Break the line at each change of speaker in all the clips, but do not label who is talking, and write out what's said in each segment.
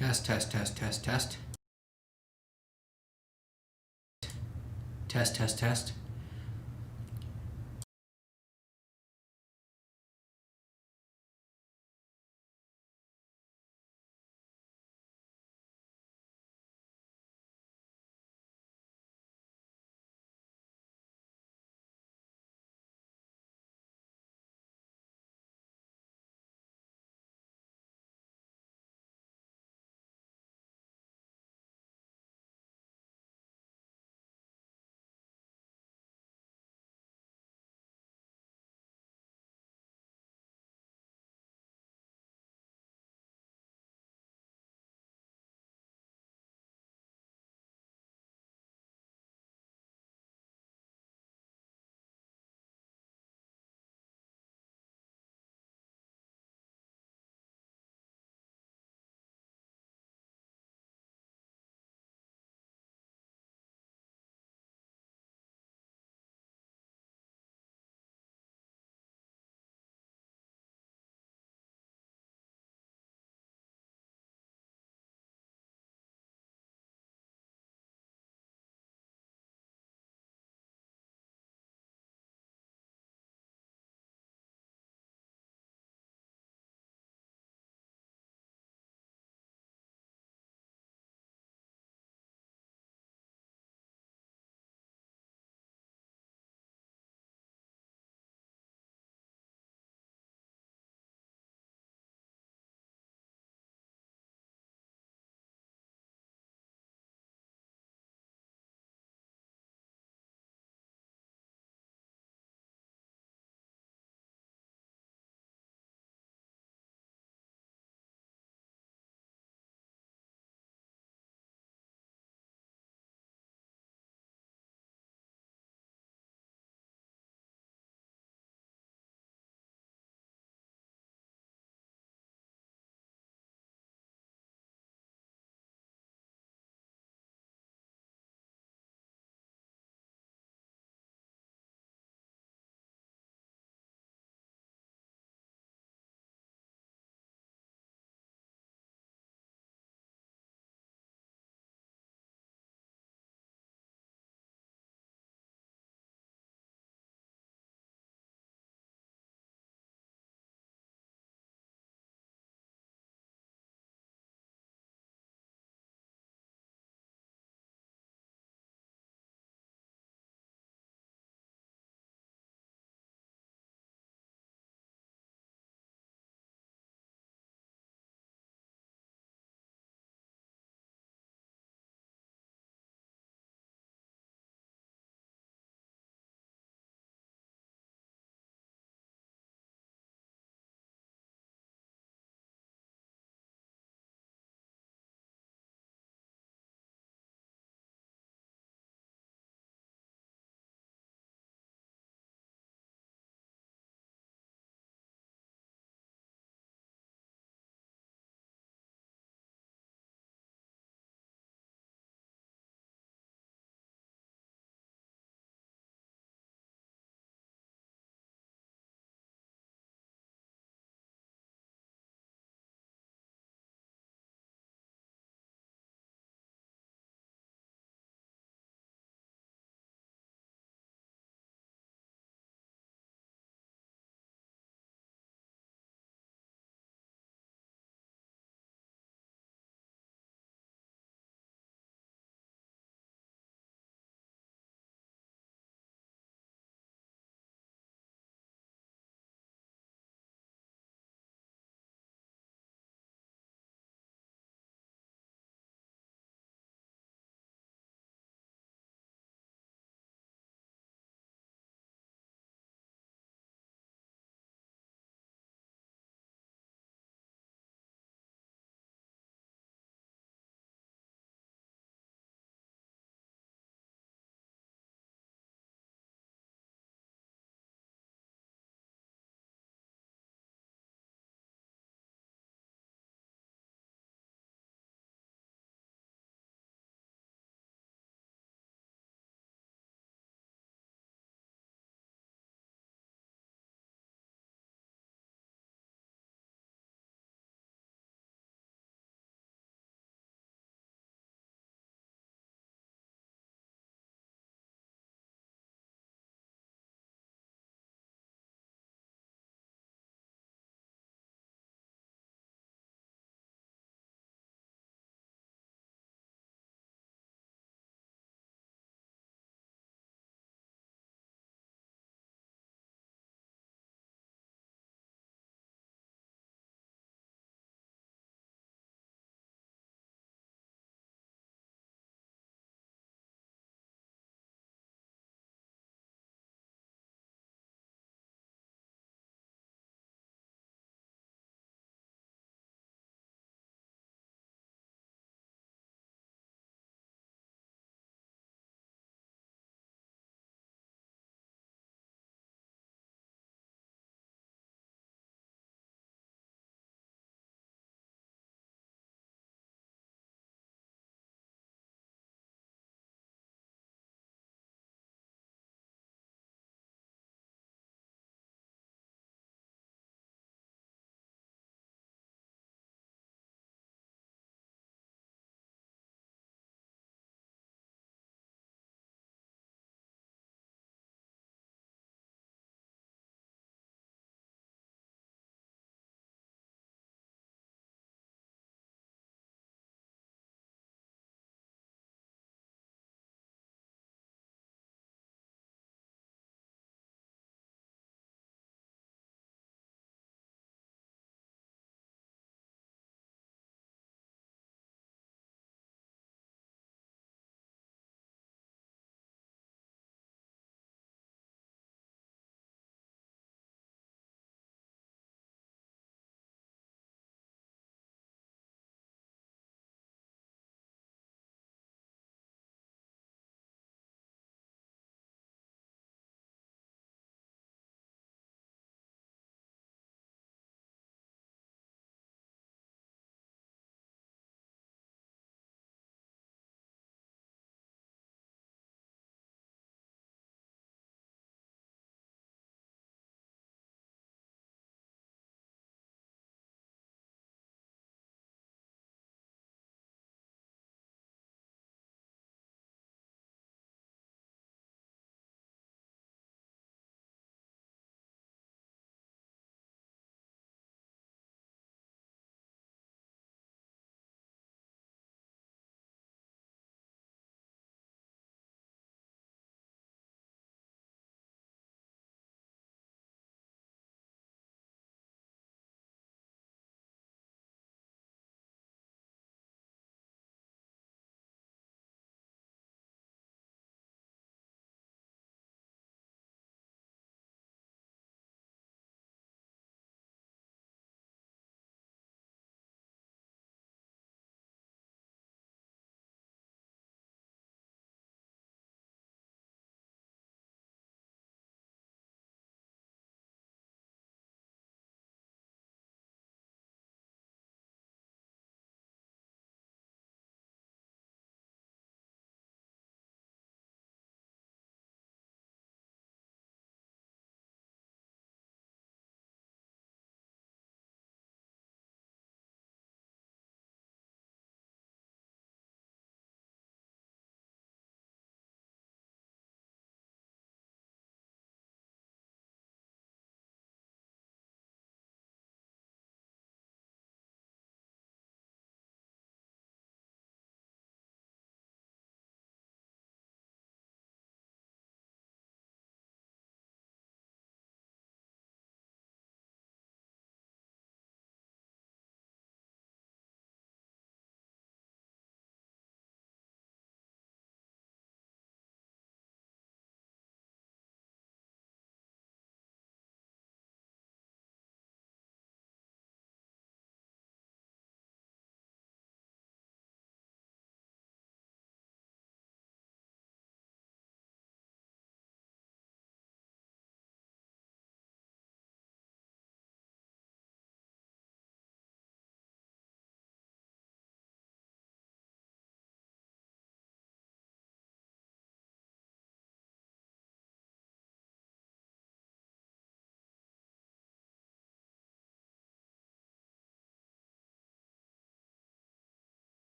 Test, test, test, test, test. Test, test, test.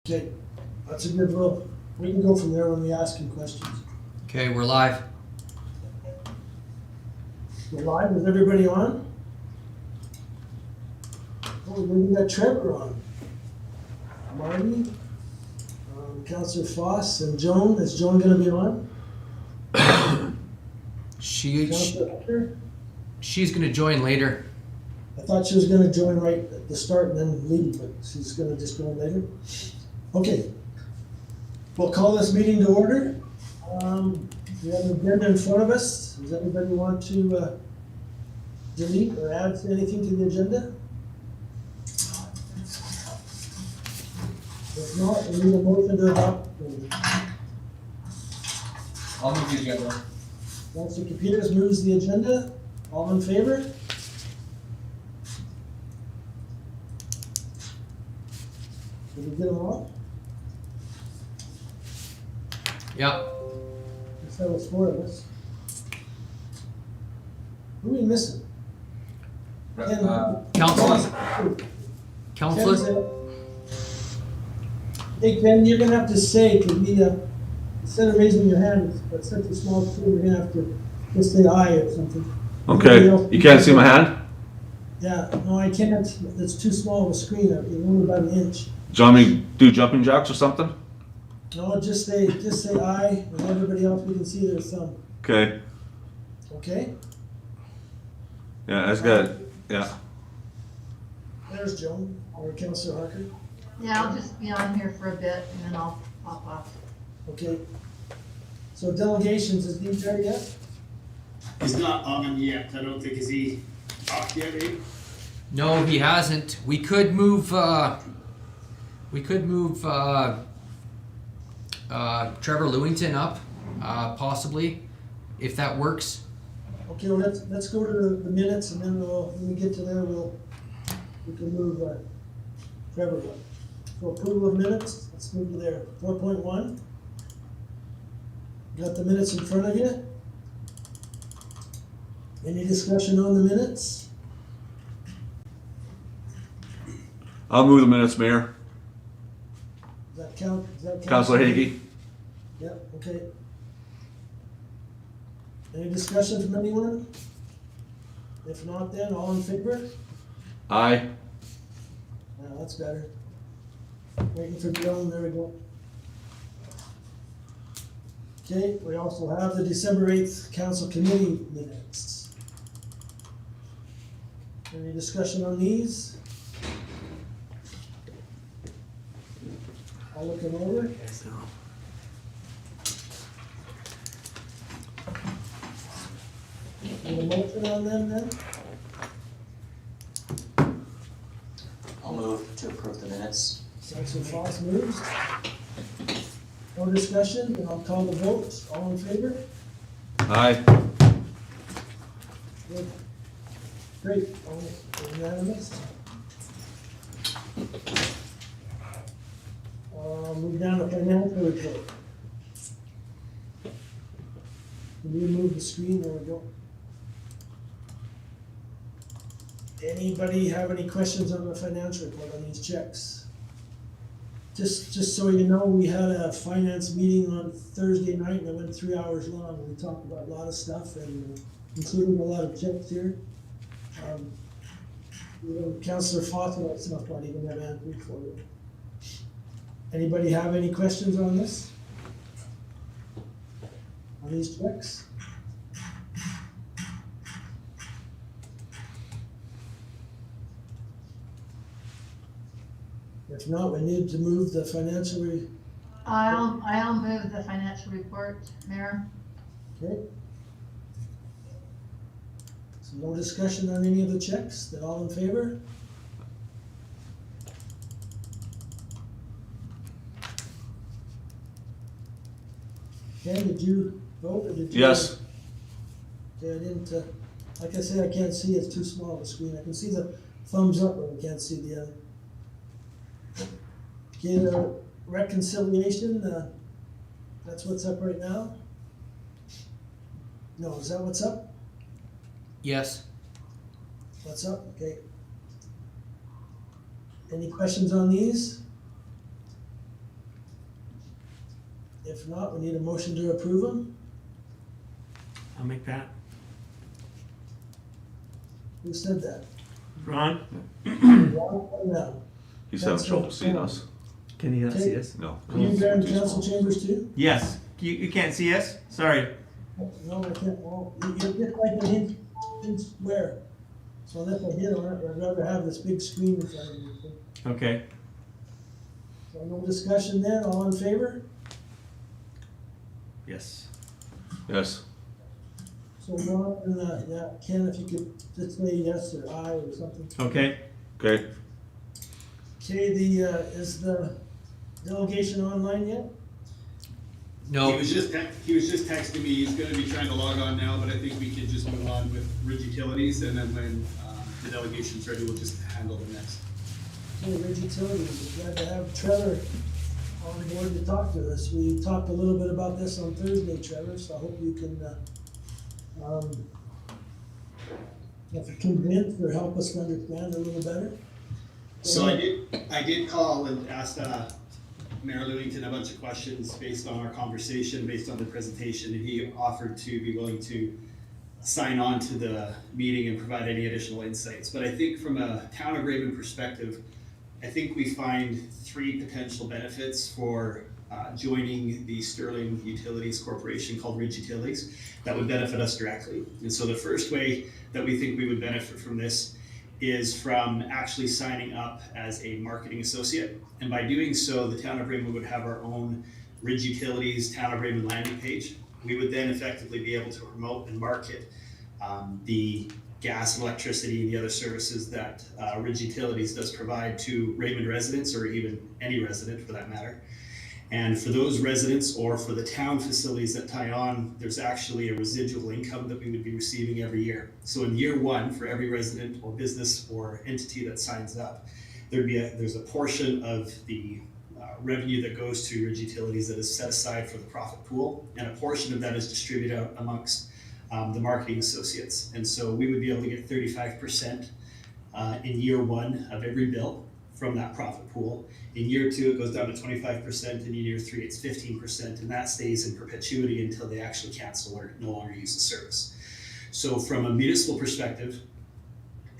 Okay, that's a good rule. We can go from there when we ask him questions.
Okay, we're live.
We're live, is everybody on? Oh, we got Trevor on. Marty, Councillor Foss, and Joan. Is Joan gonna be on? Councillor Hunter?
She's gonna join later.
I thought she was gonna join right at the start and then leave, but she's gonna just join later. Okay. We'll call this meeting to order. We have an agenda in front of us. Does anybody want to delete or add anything to the agenda? If not, we need a motion to adopt.
I'll move the agenda.
Councilor Peters moves the agenda. All in favor? Did we get them all?
Yeah.
That was 4 of us. Who are we missing?
Councilor. Councilor.
Hey Ken, you're gonna have to say, because we, instead of raising your hand, but such a small screen, you're gonna have to just say aye or something.
Okay, you can't see my hand?
Yeah, no, I can't. It's too small of a screen. It's only about an inch.
Do you want me to do jumping jacks or something?
No, just say aye, and everybody else, we can see their thumb.
Okay,
Okay?
yeah, that's good, yeah.
There's Joan, or Councillor Harker.
Yeah, I'll just be on here for a bit and then I'll pop off.
Okay. So delegations, is Dean there yet?
He's not on yet. I don't think, is he off yet, eh?
No, he hasn't. We could move. Trevor Lewington up, possibly, if that works.
Okay, well, let's go to the minutes, and then when we get to there, we can move Trevor up. So approval of minutes, let's move to there. 4.1. Got the minutes in front of you? Any discussion on the minutes?
I'll move the minutes, Mayor.
Does that count?
Councilor Hagee?
Yep, okay. Any discussion from anyone? If not, then all in favor?
Aye.
Yeah, that's better. Waiting for Joan, there we go. Okay, we also have the December 8th council committee minutes. Any discussion on these? I'll look them over. Need a motion on them then?
I'll move to approve the minutes.
Councilor Foss moves. No discussion, then I'll call the vote. All in favor?
Aye.
Good. Great, all unanimous. Move down to financial report. Can you move the screen? There we go. Anybody have any questions on the financial report on these checks? Just so you know, we had a finance meeting on Thursday night and it went 3 hours long. We talked about a lot of stuff and including a lot of checks here. Councillor Foss, that's not even have answered for you. Anybody have any questions on this? On these checks? If not, we need to move the financial
I'll move the financial report, Mayor.
Okay. So no discussion on any of the checks, then all in favor? Ken, did you vote or did you?
Yes.
Okay, I didn't, like I said, I can't see, it's too small of a screen. I can see the thumbs up, but I can't see the other. Okay, the reconciliation, that's what's up right now? No, is that what's up?
Yes.
What's up? Okay. Any questions on these? If not, we need a motion to approve them.
I'll make that.
Who said that?
Ron,
Ron or Mel?
He's having trouble seeing us.
can you not
Okay.
see us?
No.
Are you there in council chambers too?
Yes. You can't see us? Sorry.
No, I can't, well, you're just like the hint square. So unless I hit on it, I'd rather have this big screen in front of me.
Okay.
So no discussion then, all in favor?
Yes.
Yes.
So Ron and, yeah, Ken, if you could just say yes or aye or something.
Okay.
Okay.
Okay, is the delegation online yet?
No.
He was just texting me, he's gonna be trying to log on now, but I think we can just move on with Ridge Utilities, and then when, the delegation's ready, we'll just handle the next.
Okay, Ridge Utilities, we're glad to have Trevor on board to talk to us. We talked a little bit about this on Thursday, Trevor, so I hope you can, if you convince or help us understand a little better.
So I did call and asked, Mayor Lewington a bunch of questions based on our conversation, based on the presentation, and he offered to be willing to sign on to the meeting and provide any additional insights. But I think from a town of Raymond perspective, I think we find three potential benefits for joining the Sterling Utilities Corporation called Ridge Utilities that would benefit us directly. And so the first way that we think we would benefit from this is from actually signing up as a marketing associate. And by doing so, the town of Raymond would have our own Ridge Utilities Town of Raymond landing page. We would then effectively be able to promote and market the gas and electricity and the other services that Ridge Utilities does provide to Raymond residents, or even any resident for that matter. And for those residents or for the town facilities that tie on, there's actually a residual income that we would be receiving every year. So in year one, for every resident or business or entity that signs up, there's a portion of the revenue that goes to Ridge Utilities that is set aside for the profit pool, and a portion of that is distributed out amongst the marketing associates. And so we would be able to get 35% in year one of every bill from that profit pool. In year two, it goes down to 25%, and in year three, it's 15%, and that stays in perpetuity until they actually cancel or no longer use the service. So from a municipal perspective,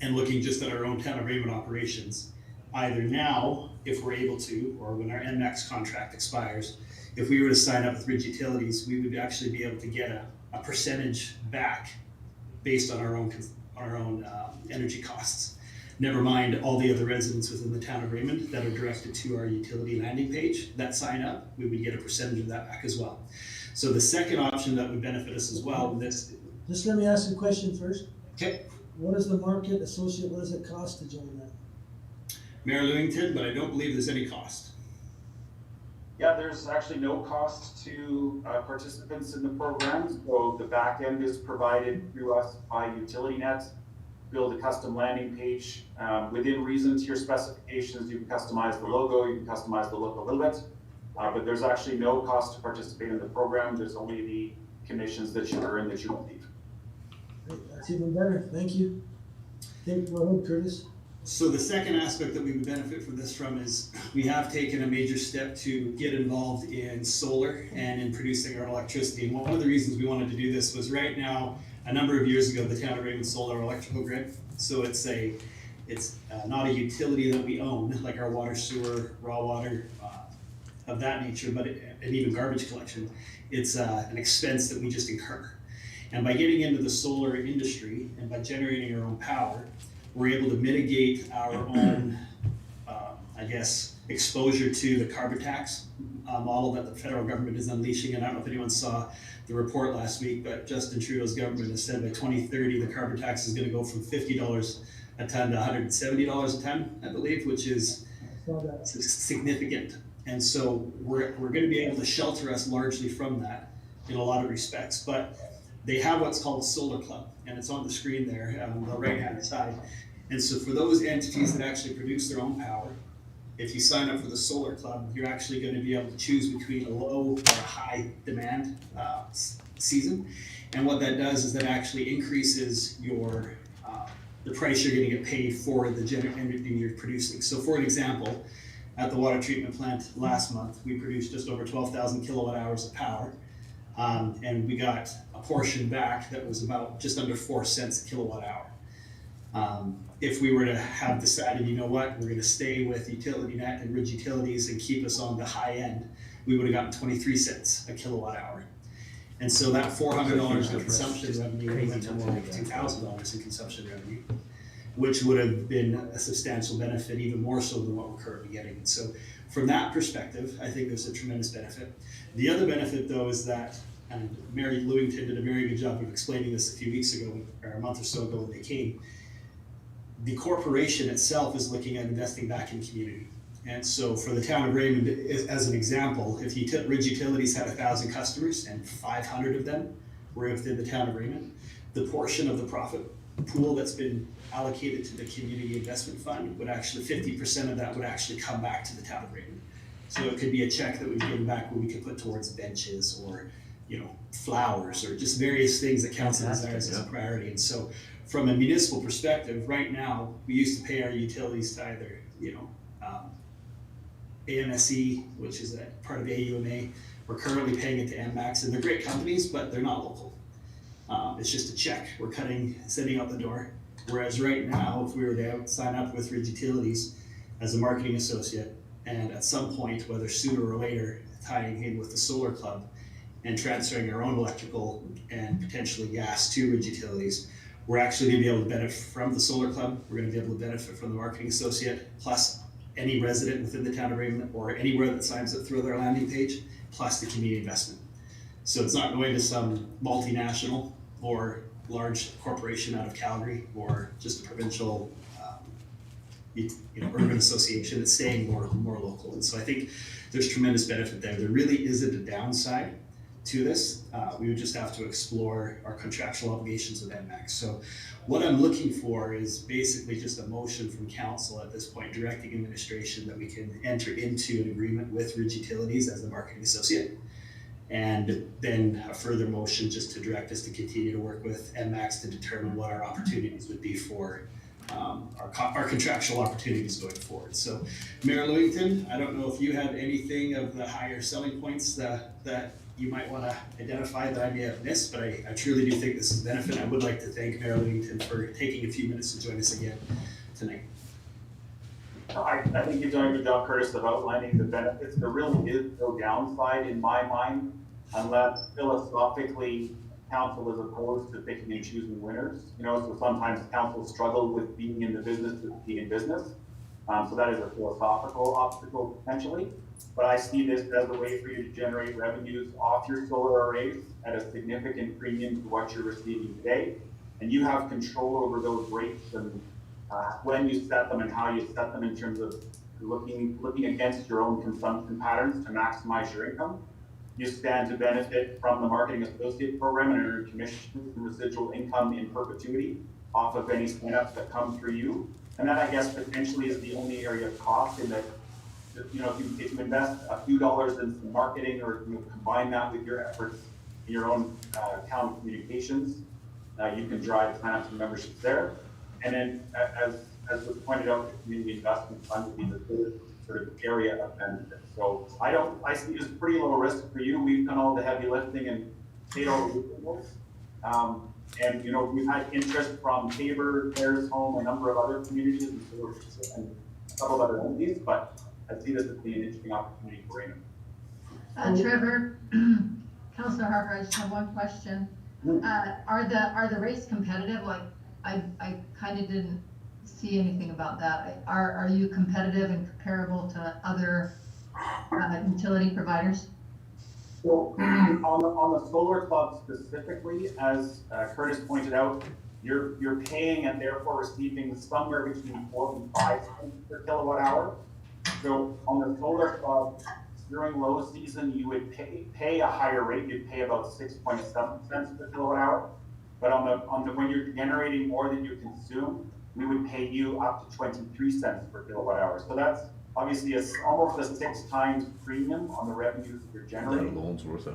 and looking just at our own town of Raymond operations, either now, if we're able to, or when our NMAX contract expires, if we were to sign up with Ridge Utilities, we would actually be able to get a percentage back based on our own energy costs. Never mind all the other residents within the town of Raymond that are directed to our utility landing page that sign up, we would get a percentage of that back as well. So the second option that would benefit us as well, this.
Just let me ask you a question first.
Okay.
What is the market associate, what does it cost to join that?
Mayor Lewington, but I don't believe there's any cost.
Yeah, there's actually no cost to participants in the program. So the back end is provided through us by UtilityNet. Build a custom landing page within reason to your specifications. You can customize the logo, you can customize the look a little bit, but there's actually no cost to participate in the program. There's only the commissions that you earn that you receive.
Great, that's even better, thank you. Thank you, go ahead, Curtis.
So the second aspect that we would benefit from this from is we have taken a major step to get involved in solar and in producing our own electricity. And one of the reasons we wanted to do this was right now, a number of years ago, the town of Raymond sold our electrical grid. So it's not a utility that we own, like our water, sewer, raw water, of that nature, but and even garbage collection. It's an expense that we just incur. And by getting into the solar industry and by generating our own power, we're able to mitigate our own, exposure to the carbon tax model that the federal government is unleashing. And I don't know if anyone saw the report last week, but Justin Trudeau's government has said by 2030, the carbon tax is going to go from $50 a ton to $170 a ton, I believe, which is significant. And so we're going to be able to shelter us largely from that in a lot of respects. But they have what's called a solar club, and it's on the screen there on the right-hand side. And so for those entities that actually produce their own power, if you sign up for the solar club, you're actually going to be able to choose between a low or a high demand season. And what that does is that actually increases your the price you're going to get paid for the energy you're producing. So for an example, at the water treatment plant last month. We produced just over 12,000 kilowatt hours of power. And we got a portion back that was about just under 4 cents a kilowatt hour. If we were to have decided, you know what, we're gonna stay with utility net and Ridge Utilities and keep us on the high end, we would have gotten 23 cents a kilowatt hour. And so that $400 in consumption revenue went to more like $2,000 in consumption revenue, which would have been a substantial benefit, even more so than what we're currently getting. And so from that perspective, I think there's a tremendous benefit. The other benefit though is that, and Mary Lewington did a very good job of explaining this a few weeks ago, or a month or so ago when they came, the corporation itself is looking at investing back in community. And so for the town of Raymond, as an example, if Ridge Utilities had 1,000 customers and 500 of them were within the town of Raymond, the portion of the profit pool that's been allocated to the community investment fund would actually, 50% of that would actually come back to the town of Raymond. So it could be a check that we'd give back where we could put towards benches or, you know, flowers or just various things that council desires as a priority. And so from a municipal perspective, right now, we used to pay our utilities to either, you know, AMSE, which is a part of AUMA. We're currently paying it to MMAX, and they're great companies, but they're not local. It's just a check we're sending out the door. Whereas right now, if we were to sign up with Ridge Utilities as a marketing associate, and at some point, whether sooner or later, tying in with the solar club and transferring our own electrical and potentially gas to Ridge Utilities, we're actually gonna be able to benefit from the solar club. We're gonna be able to benefit from the marketing associate, plus any resident within the town of Raymond or anywhere that signs up through their landing page, plus the community investment. So it's not going to some multinational or large corporation out of Calgary or just a provincial, urban association. It's staying more local. And so I think there's tremendous benefit there. There really isn't a downside to this. We would just have to explore our contractual obligations with MMAX. So what I'm looking for is basically just a motion from council at this point, directing administration that we can enter into an agreement with Ridge Utilities as the marketing associate. And then a further motion just to direct us to continue to work with MMAX to determine what our opportunities would be for our contractual opportunities going forward. So Mayor Lewington, I don't know if you have anything of the higher selling points that you might want to identify that I may have missed, but I truly do think this is a benefit. I would like to thank Mayor Lewington for taking a few minutes to join us again tonight.
I think you've done a good job, Curtis, of outlining the benefits. There really is no downside in my mind, unless philosophically council is opposed to picking and choosing winners. You know, so sometimes council struggle with being in the business to be in business. So that is a philosophical obstacle potentially. But I see this as a way for you to generate revenues off your solar arrays at a significant premium to what you're receiving today. And you have control over those rates and when you set them and how you set them in terms of looking against your own consumption patterns to maximize your income. You stand to benefit from the marketing associate program and earn commission and residual income in perpetuity off of any signups that come through you. And that, I guess, potentially is the only area of cost in that, you know, if you invest a few dollars in some marketing or you combine that with your efforts in your own town communications, you can drive signups and memberships there. And then, as was pointed out, the community investment fund would be the third sort of area of benefit. So I see it as pretty low risk for you. We've done all the heavy lifting and paid all the rules. And you know, we've had interest from Tabor, Bears Home, a number of other communities, and several other entities, but I see this as being an interesting opportunity for Raymond.
Trevor, Councilor Harper, I just have one question. Are the rates competitive? Like, I kind of didn't see anything about that. Are you competitive and comparable to other utility providers?
So on the solar club specifically, as Curtis pointed out, you're paying and therefore receiving somewhere between 4 and 5 cents per kilowatt hour. So on the solar club, during low season, you would pay a higher rate. You'd pay about 6.7 cents per kilowatt hour. But when you're generating more than you consume, we would pay you up to 23 cents per kilowatt hour. So that's obviously almost a 6 times premium on the revenues that you're generating.
That alone's worth it.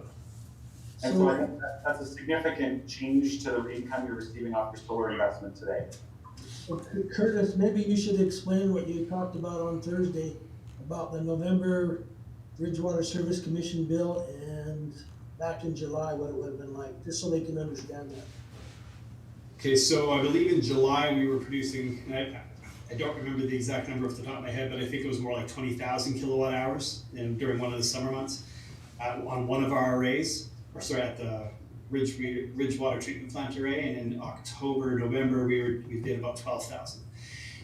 And so I think that's a significant change to the income you're receiving off your solar investment today.
Curtis, maybe you should explain what you talked about on Thursday about the November Bridgewater Service Commission bill and back in July, what it would have been like, just so they can understand that.
Okay, so I believe in July we were producing, and I don't remember the exact number off the top of my head, but I think it was more like 20,000 kilowatt hours during one of the summer months on one of our arrays, at the Ridgewater Treatment Plant array, and in October, November, we did about 12,000.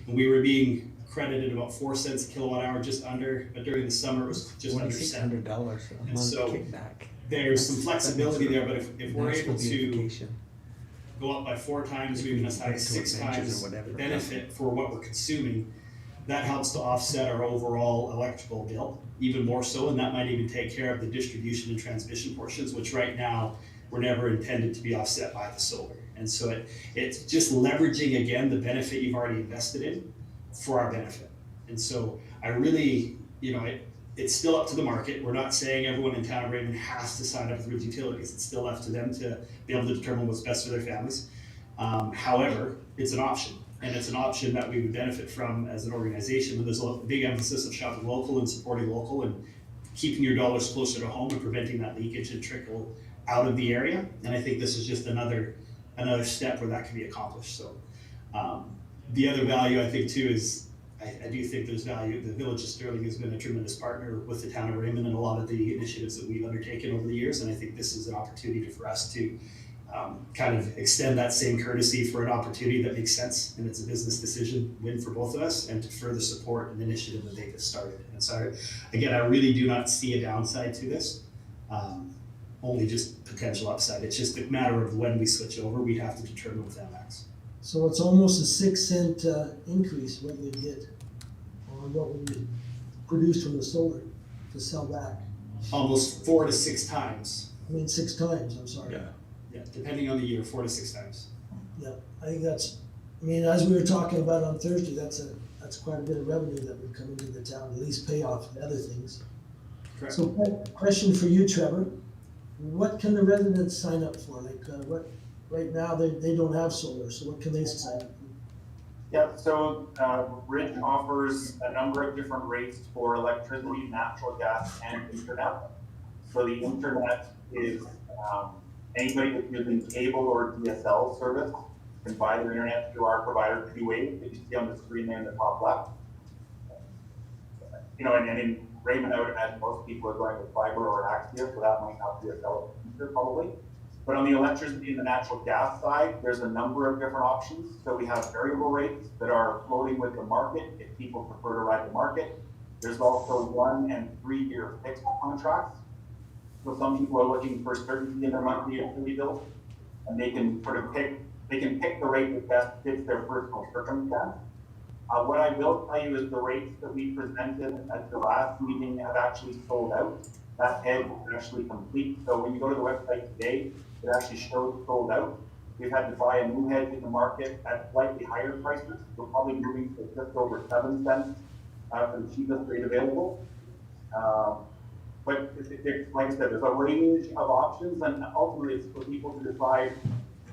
And we were being credited about 4 cents a kilowatt hour, just under, but during the summer it was just under $7.
$2,600 a
And
month
so
kickback.
there's some flexibility there, but if we're
Nice
able
for
to
beautification.
go up by 4 times, or even as high as 6 times the benefit for what we're consuming, that helps to offset our overall electrical bill, even more so, and that might even take care of the distribution and transmission portions, which right now were never intended to be offset by the solar. And so it's just leveraging, again, the benefit you've already invested in for our benefit. And so I really, it's still up to the market. We're not saying everyone in town of Raymond has to sign up with Ridge Utilities. It's still up to them to be able to determine what's best for their families. However, it's an option, and it's an option that we would benefit from as an organization. But there's a big emphasis of shopping local and supporting local and keeping your dollars closer to home and preventing that leakage and trickle out of the area. And I think this is just another step where that can be accomplished. So the other value I think too is I do think there's value. The Village of Sterling has been a tremendous partner with the town of Raymond and a lot of the initiatives that we've undertaken over the years. And I think this is an opportunity for us to kind of extend that same courtesy for an opportunity that makes sense. And it's a business decision win for both of us, and to further support an initiative that they just started. And so again, I really do not see a downside to this. Only just potential upside. It's just a matter of when we switch over, we have to determine with MX.
So it's almost a 6-cent increase what you get on what we produce from the solar to sell back.
Almost 4 to 6 times.
I mean, 6 times, I'm sorry.
Yeah, depending on the year, 4 to 6 times.
Yeah, I think as we were talking about on Thursday, that's quite a bit of revenue that would come into the town, at least pay off the other things.
Correct.
So question for you, Trevor. What can the residents sign up for? Right now, they don't have solar, so what can they sign up for?
Yeah, so Ridge offers a number of different rates for electricity, natural gas, and internet. So the internet is anybody that's using cable or DSL service can buy their internet through our provider, Q8, that you see on the screen there in the top left. And in Raymond, I would imagine most people are going with fiber or Axia, so that might not be a relevant feature probably. But on the electricity and the natural gas side, there's a number of different options. So we have variable rates that are floating with the market if people prefer to ride the market. There's also 1 and 3 year fixed contracts. So some people are looking for certainty in their monthly utility bills, and they can pick the rate that best fits their personal circumstance. What I will tell you is the rates that we presented at the last meeting have actually sold out. That hedge is actually complete. So when you go to the website today, it actually shows sold out. We've had to buy a new hedge in the market at slightly higher prices. We're probably moving to just over 7 cents for the cheapest rate available. But like I said, there's a range of options, and ultimately it's for people to decide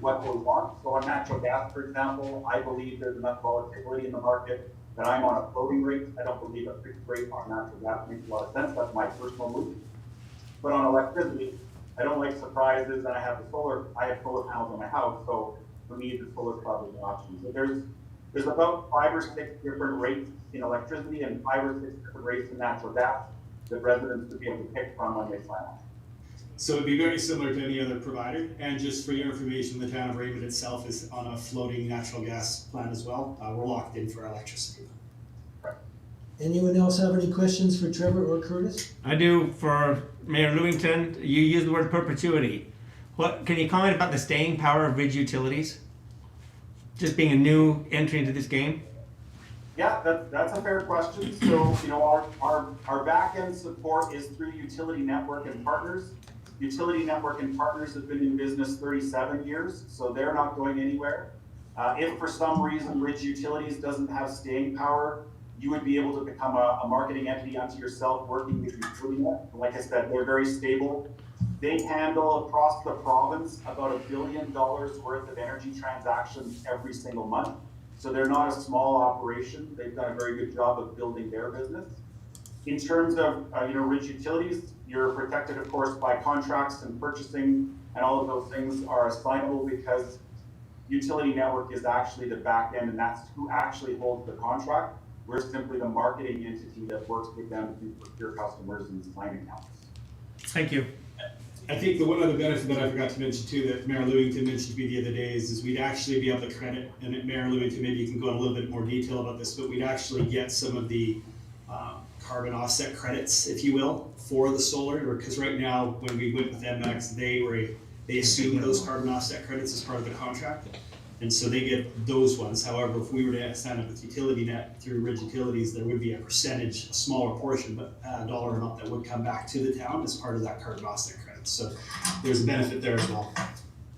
what they want. So on natural gas, for example, I believe there's enough volatility in the market that I'm on a floating rate. I don't believe a fixed rate on natural gas makes a lot of sense. That's my personal move. But on electricity, I don't like surprises, and I have solar panels on my house, so for me, the solar is probably an option. So there's about 5 or 6 different rates in electricity and 5 or 6 different rates in natural gas that residents would be able to pick from when they sign up.
So it'd be very similar to any other provider. And just for your information, the town of Raymond itself is on a floating natural gas plan as well. We're locked in for electricity.
Anyone else have any questions for Trevor or Curtis?
I do for Mayor Lewington. You used the word perpetuity. What can you comment about the staying power of Ridge Utilities? Just being a new entry into this game?
Yeah, that's a fair question. So, our back-end support is through Utility Network and Partners. Utility Network and Partners have been in business 37 years, so they're not going anywhere. If for some reason Ridge Utilities doesn't have staying power, you would be able to become a marketing entity unto yourself working with Utility Net. Like I said, they're very stable. They handle across the province about $1 billion worth of energy transactions every single month. So they're not a small operation. They've done a very good job of building their business. In terms of, Ridge Utilities, you're protected, of course, by contracts and purchasing, and all of those things are assignable because utility network is actually the back end, and that's who actually holds the contract. We're simply the marketing entity that works with them to procure customers and sign accounts.
Thank you.
I think the one other benefit that I forgot to mention too, that Mayor Lewington mentioned to me the other day is we'd actually be able to credit, and Mayor Lewington, maybe you can go in a little bit more detail about this, but we'd actually get some of the carbon offset credits, if you will, for the solar, because right now, when we went with MX, they assume those carbon offset credits as part of the contract. And so they get those ones. However, if we were to sign up with UtilityNet through Ridge Utilities, there would be a percentage, a smaller portion, but a dollar amount that would come back to the town as part of that carbon offset credit. So there's a benefit there as well.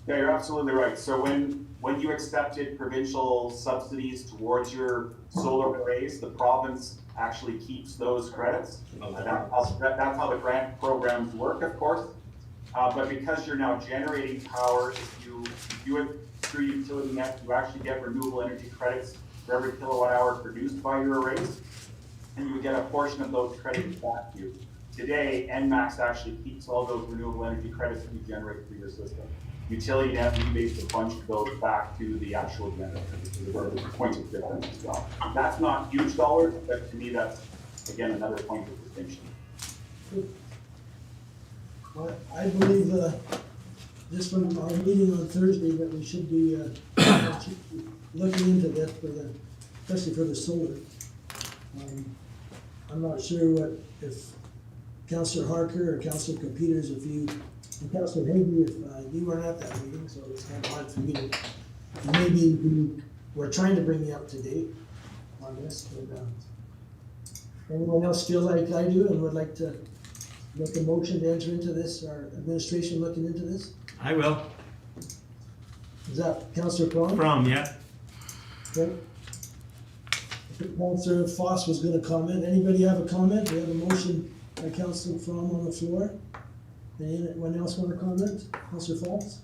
Yeah, you're absolutely right. So when you accepted provincial subsidies towards your solar arrays, the province actually keeps those credits. That's how the grant programs work, of course. But because you're now generating power, if you do it through UtilityNet, you actually get renewable energy credits for every kilowatt hour produced by your arrays, and you would get a portion of those credits back to you. Today, NMAX actually keeps all those renewable energy credits that you generate through your system. UtilityNet rebates a bunch of those back to the actual generator, which is where the point of difference as well. That's not huge dollars, but to me, that's, again, another point of distinction.
Well, I believe, just from our meeting on Thursday, that we should be looking into this especially for the solar. I'm not sure if Councillor Harker or Councillor Peters, and Councillor Hagley, if you weren't at that meeting, so it's kind of hard for me to, maybe we're trying to bring you up to date on this, but anyone else feel like I do and would like to make a motion to enter into this, or administration looking into this?
I will.
Is that Councillor Cron?
From, yeah.
Okay. I think Councillor Foss was gonna comment. Anybody have a comment? We have a motion by Councillor From on the floor. Anyone else want to comment? Councillor Foss?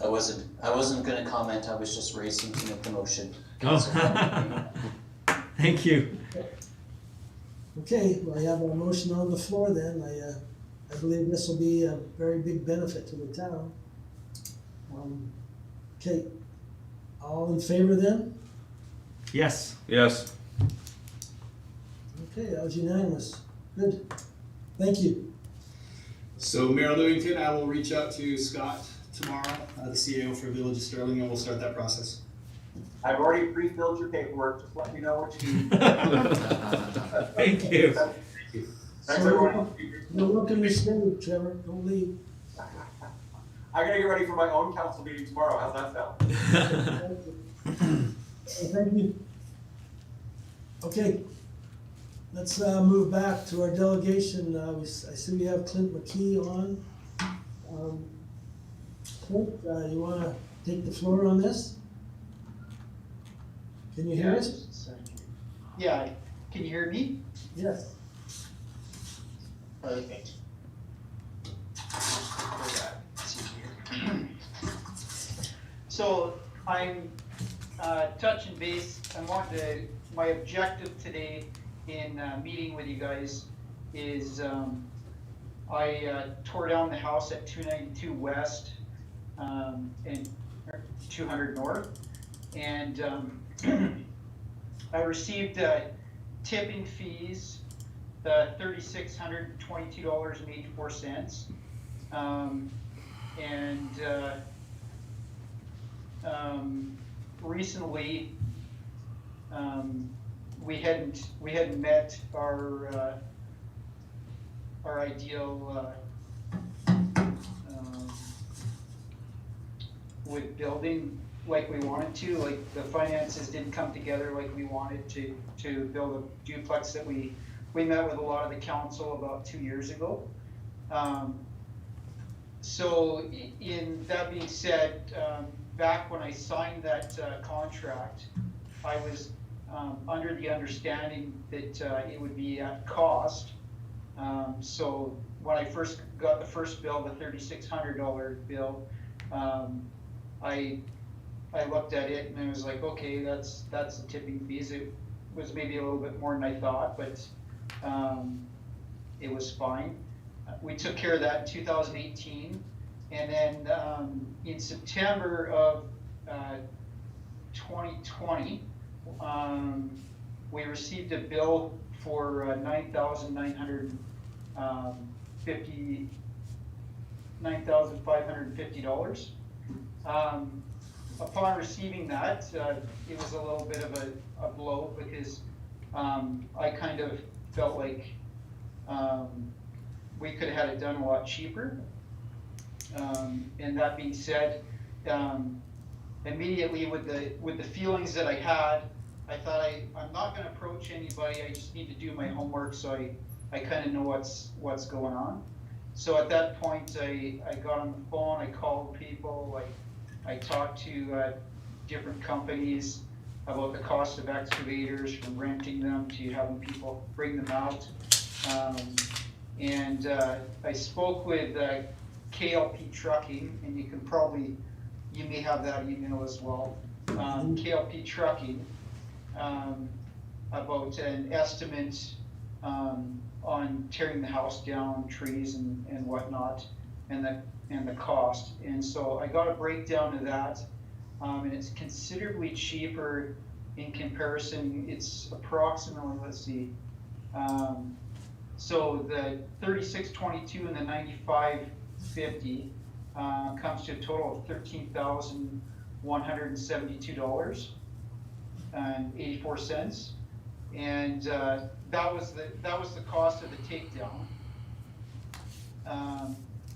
I wasn't gonna comment, I was just racing to make the motion.
Oh. Thank you.
Okay, well, I have a motion on the floor then. I believe this will be a very big benefit to the town. Okay, all in favor then?
Yes.
Yes.
Okay, that was unanimous. Good. Thank you.
So Mayor Lewington, I will reach out to Scott tomorrow, the CAO for Village of Sterling, and we'll start that process.
I've already pre-filled your paperwork, just let me know what you need.
Thank you.
Thanks, everyone.
You're looking to stay, Trevor. Don't leave.
I gotta get ready for my own council meeting tomorrow, how's that sound?
Thank you. Okay, let's move back to our delegation. I see we have Clint McKee on. Clint, you want to take the floor on this? Can you hear us?
Yeah, can you hear me?
Yes.
Perfect. So I'm touching base. My objective today in meeting with you guys is I tore down the house at 292 West and 200 North, and I received tipping fees, the $3,622.84, recently we hadn't met our ideal with building like we wanted to, like the finances didn't come together like we wanted to build a duplex that we met with a lot of the council about 2 years ago. So in that being said, back when I signed that contract, I was under the understanding that it would be at cost. So when I first got the first bill, the $3,600 bill, I looked at it and I was like, okay, that's the tipping fees. It was maybe a little bit more than I thought, but it was fine. We took care of that in 2018. And then in September of 2020, we received a bill for $9,550. Upon receiving that, it was a little bit of a blow because I kind of felt like we could have had it done a lot cheaper. And that being said, immediately with the feelings that I had, I thought I'm not going to approach anybody. I just need to do my homework so I kind of know what's going on. So at that point, I got on the phone. I called people. I talked to different companies about the cost of excavators, from renting them to having people bring them out. And I spoke with KLP Trucking, and you may have that email as well. KLP Trucking, about an estimate on tearing the house down, trees and whatnot, and the cost. And so I got a breakdown of that, and it's considerably cheaper in comparison. It's approximately, let's see, so the 3622 and the 9550 comes to a total of $13,172.84, and that was the cost of the takedown.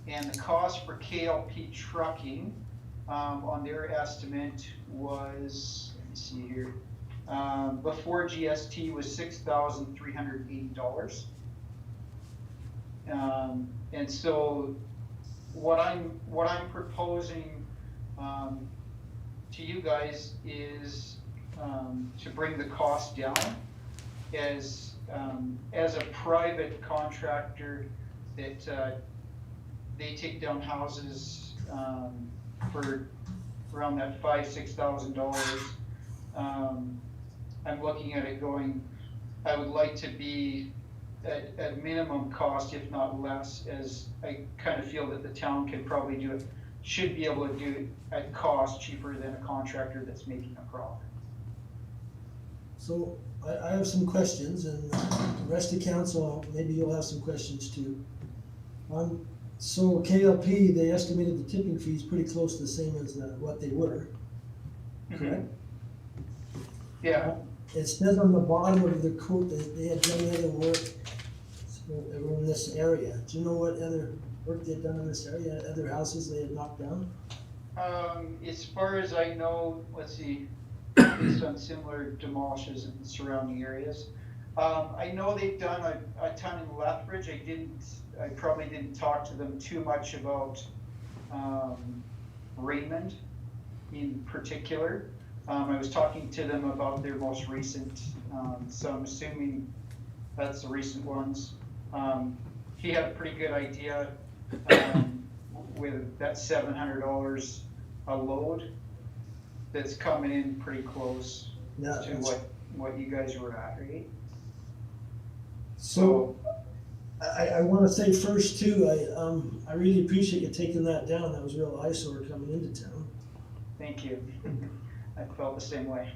And the cost for KLP Trucking on their estimate was, let me see here, before GST was $6,380. And so what I'm proposing to you guys is to bring the cost down as a private contractor that they take down houses for around that $5,000-6,000. I'm looking at it going, I would like to be at minimum cost, if not less, as I kind of feel that the town can probably do it, should be able to do it at cost cheaper than a contractor that's making a profit.
So I have some questions, and the rest of council, maybe you'll have some questions too. So KLP, they estimated the tipping fees pretty close to the same as what they were, correct?
Yeah.
It says on the bottom of the quote that they had done other work in this area. Do you know what other work they had done in this area, other houses they had knocked down?
As far as I know, let's see, based on similar demolishes in the surrounding areas. I know they've done a ton in Lethbridge. I probably didn't talk to them too much about Raymond in particular. I was talking to them about their most recent, so I'm assuming that's the recent ones. He had a pretty good idea with that $700 a load that's coming in pretty close to what you guys were at, right?
So I want to say first too, I really appreciate you taking that down. That was a real eyesore coming into town.
Thank you. I felt the same way.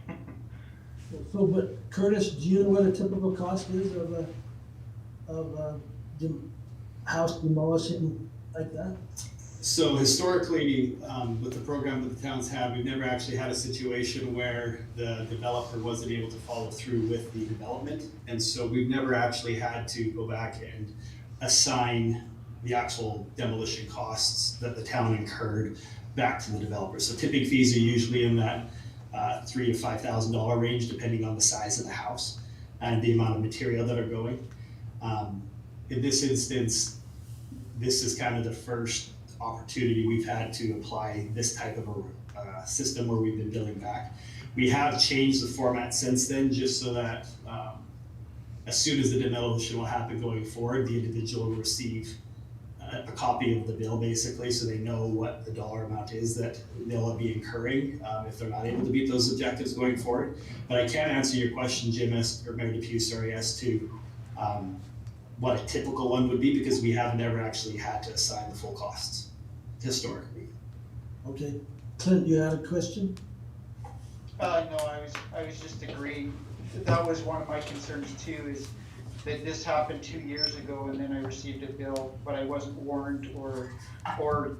So, but Curtis, do you know what a typical cost is of a house demolishing like that?
So historically, with the program that the towns have, we've never actually had a situation where the developer wasn't able to follow through with the development. And so we've never actually had to go back and assign the actual demolition costs that the town incurred back to the developer. So tipping fees are usually in that $3,000 to $5,000 range, depending on the size of the house and the amount of material that are going. In this instance, this is kind of the first opportunity we've had to apply this type of a system where we've been billing back. We have changed the format since then, just so that as soon as the demolition will happen going forward, the individual will receive a copy of the bill, basically, so they know what the dollar amount is that they'll be incurring if they're not able to meet those objectives going forward. But I can't answer your question, Jim, or Mayor Depew, sorry, as to what a typical one would be, because we have never actually had to assign the full costs historically.
Okay, Clint, you had a question?
No, I was just agreeing. That was one of my concerns too, is that this happened 2 years ago and then I received a bill, but I wasn't warned or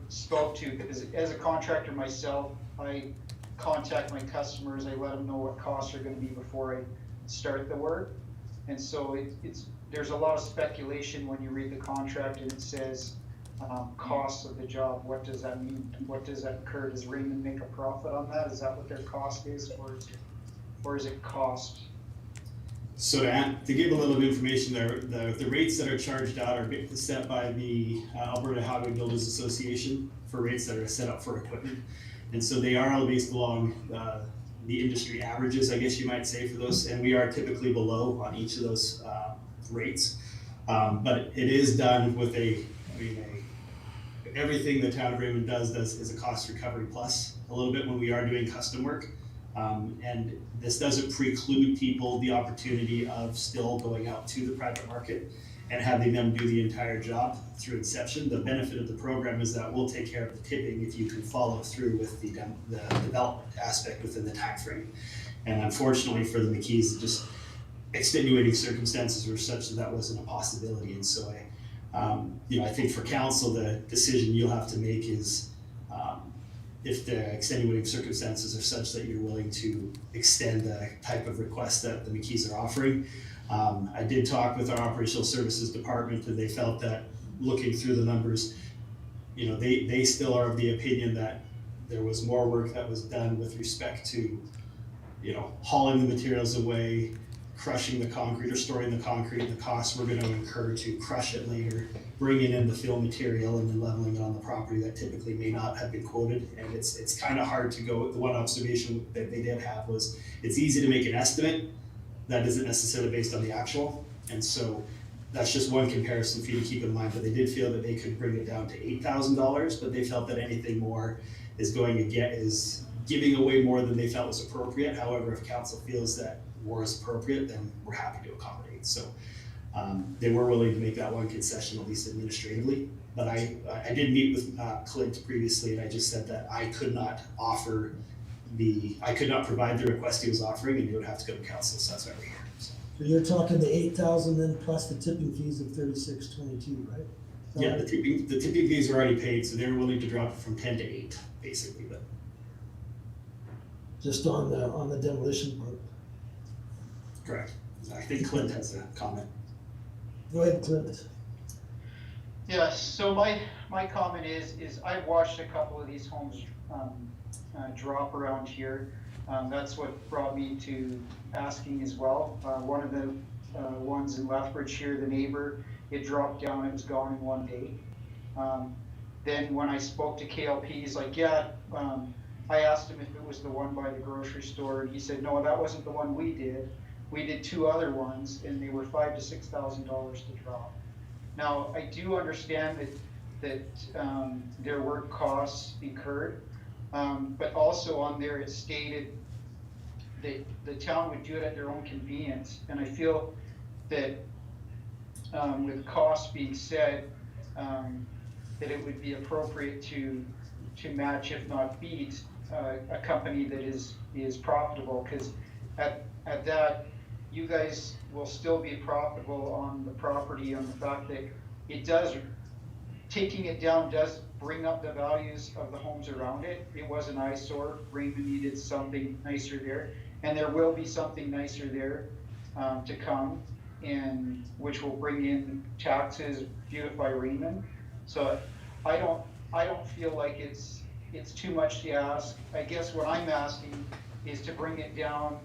spoke to, because as a contractor myself, I contact my customers, I let them know what costs are gonna be before I start the work. And so there's a lot of speculation when you read the contract and it says, costs of the job. What does that mean? What does that incur? Does Raymond make a profit on that? Is that what their cost is, or is it cost?
So to give a little bit of information there, the rates that are charged out are set by the Alberta Highway Builders Association for rates that are set up for equipment. And so they are all based along the industry averages, I guess you might say, for those, and we are typically below on each of those rates. But it is done with everything the town of Raymond does is a cost recovery plus a little bit when we are doing custom work. And this doesn't preclude people the opportunity of still going out to the private market and having them do the entire job through inception. The benefit of the program is that we'll take care of the tipping if you can follow through with the development aspect within the time frame. And unfortunately for the McKees, just extenuating circumstances were such that wasn't a possibility. And so I think for council, the decision you'll have to make is if the extenuating circumstances are such that you're willing to extend the type of request that the McKees are offering. I did talk with our operational services department, and they felt that looking through the numbers, they still are of the opinion that there was more work that was done with respect to, hauling the materials away, crushing the concrete or storing the concrete, the costs we're going to incur to crush it later, bringing in the fill material and then leveling it on the property that typically may not have been quoted. And it's kind of hard to go. The one observation that they did have was it's easy to make an estimate that isn't necessarily based on the actual. And so that's just one comparison for you to keep in mind. But they did feel that they could bring it down to $8,000, but they felt that anything more is giving away more than they felt was appropriate. However, if council feels that more is appropriate, then we're happy to accommodate. So they were willing to make that one concession, at least administratively. But I did meet with Clint previously, and I just said that I could not provide the request he was offering, and he would have to go to council. So that's why we're here. So
you're talking the 8,000 then plus the tipping fees of 36.22, right?
Yeah, the tipping fees are already paid, so they were willing to drop it from 10 to 8, basically. But
just on the demolition part.
Correct. I think Clint has a comment.
Go ahead, Clint.
Yeah, so my comment is I've watched a couple of these homes drop around here. That's what brought me to asking as well. One of the ones in Lethbridge here, the neighbor, it dropped down, it was gone in 1 day. Then when I spoke to KLP, he's like, I asked him if it was the one by the grocery store, and he said, no, that wasn't the one we did. We did 2 other ones, and they were $5,000 to $6,000 to drop. Now, I do understand that there were costs incurred, but also on there it stated that the town would do it at their own convenience. And I feel that with costs being said, that it would be appropriate to match, if not beat, a company that is profitable, because at that, you guys will still be profitable on the property, on the fact that taking it down does bring up the values of the homes around it. It was an eyesore. Raymond needed something nicer there, and there will be something nicer there to come, and which will bring in taxes, beautify Raymond. So I don't feel like it's too much to ask. I guess what I'm asking is to bring it down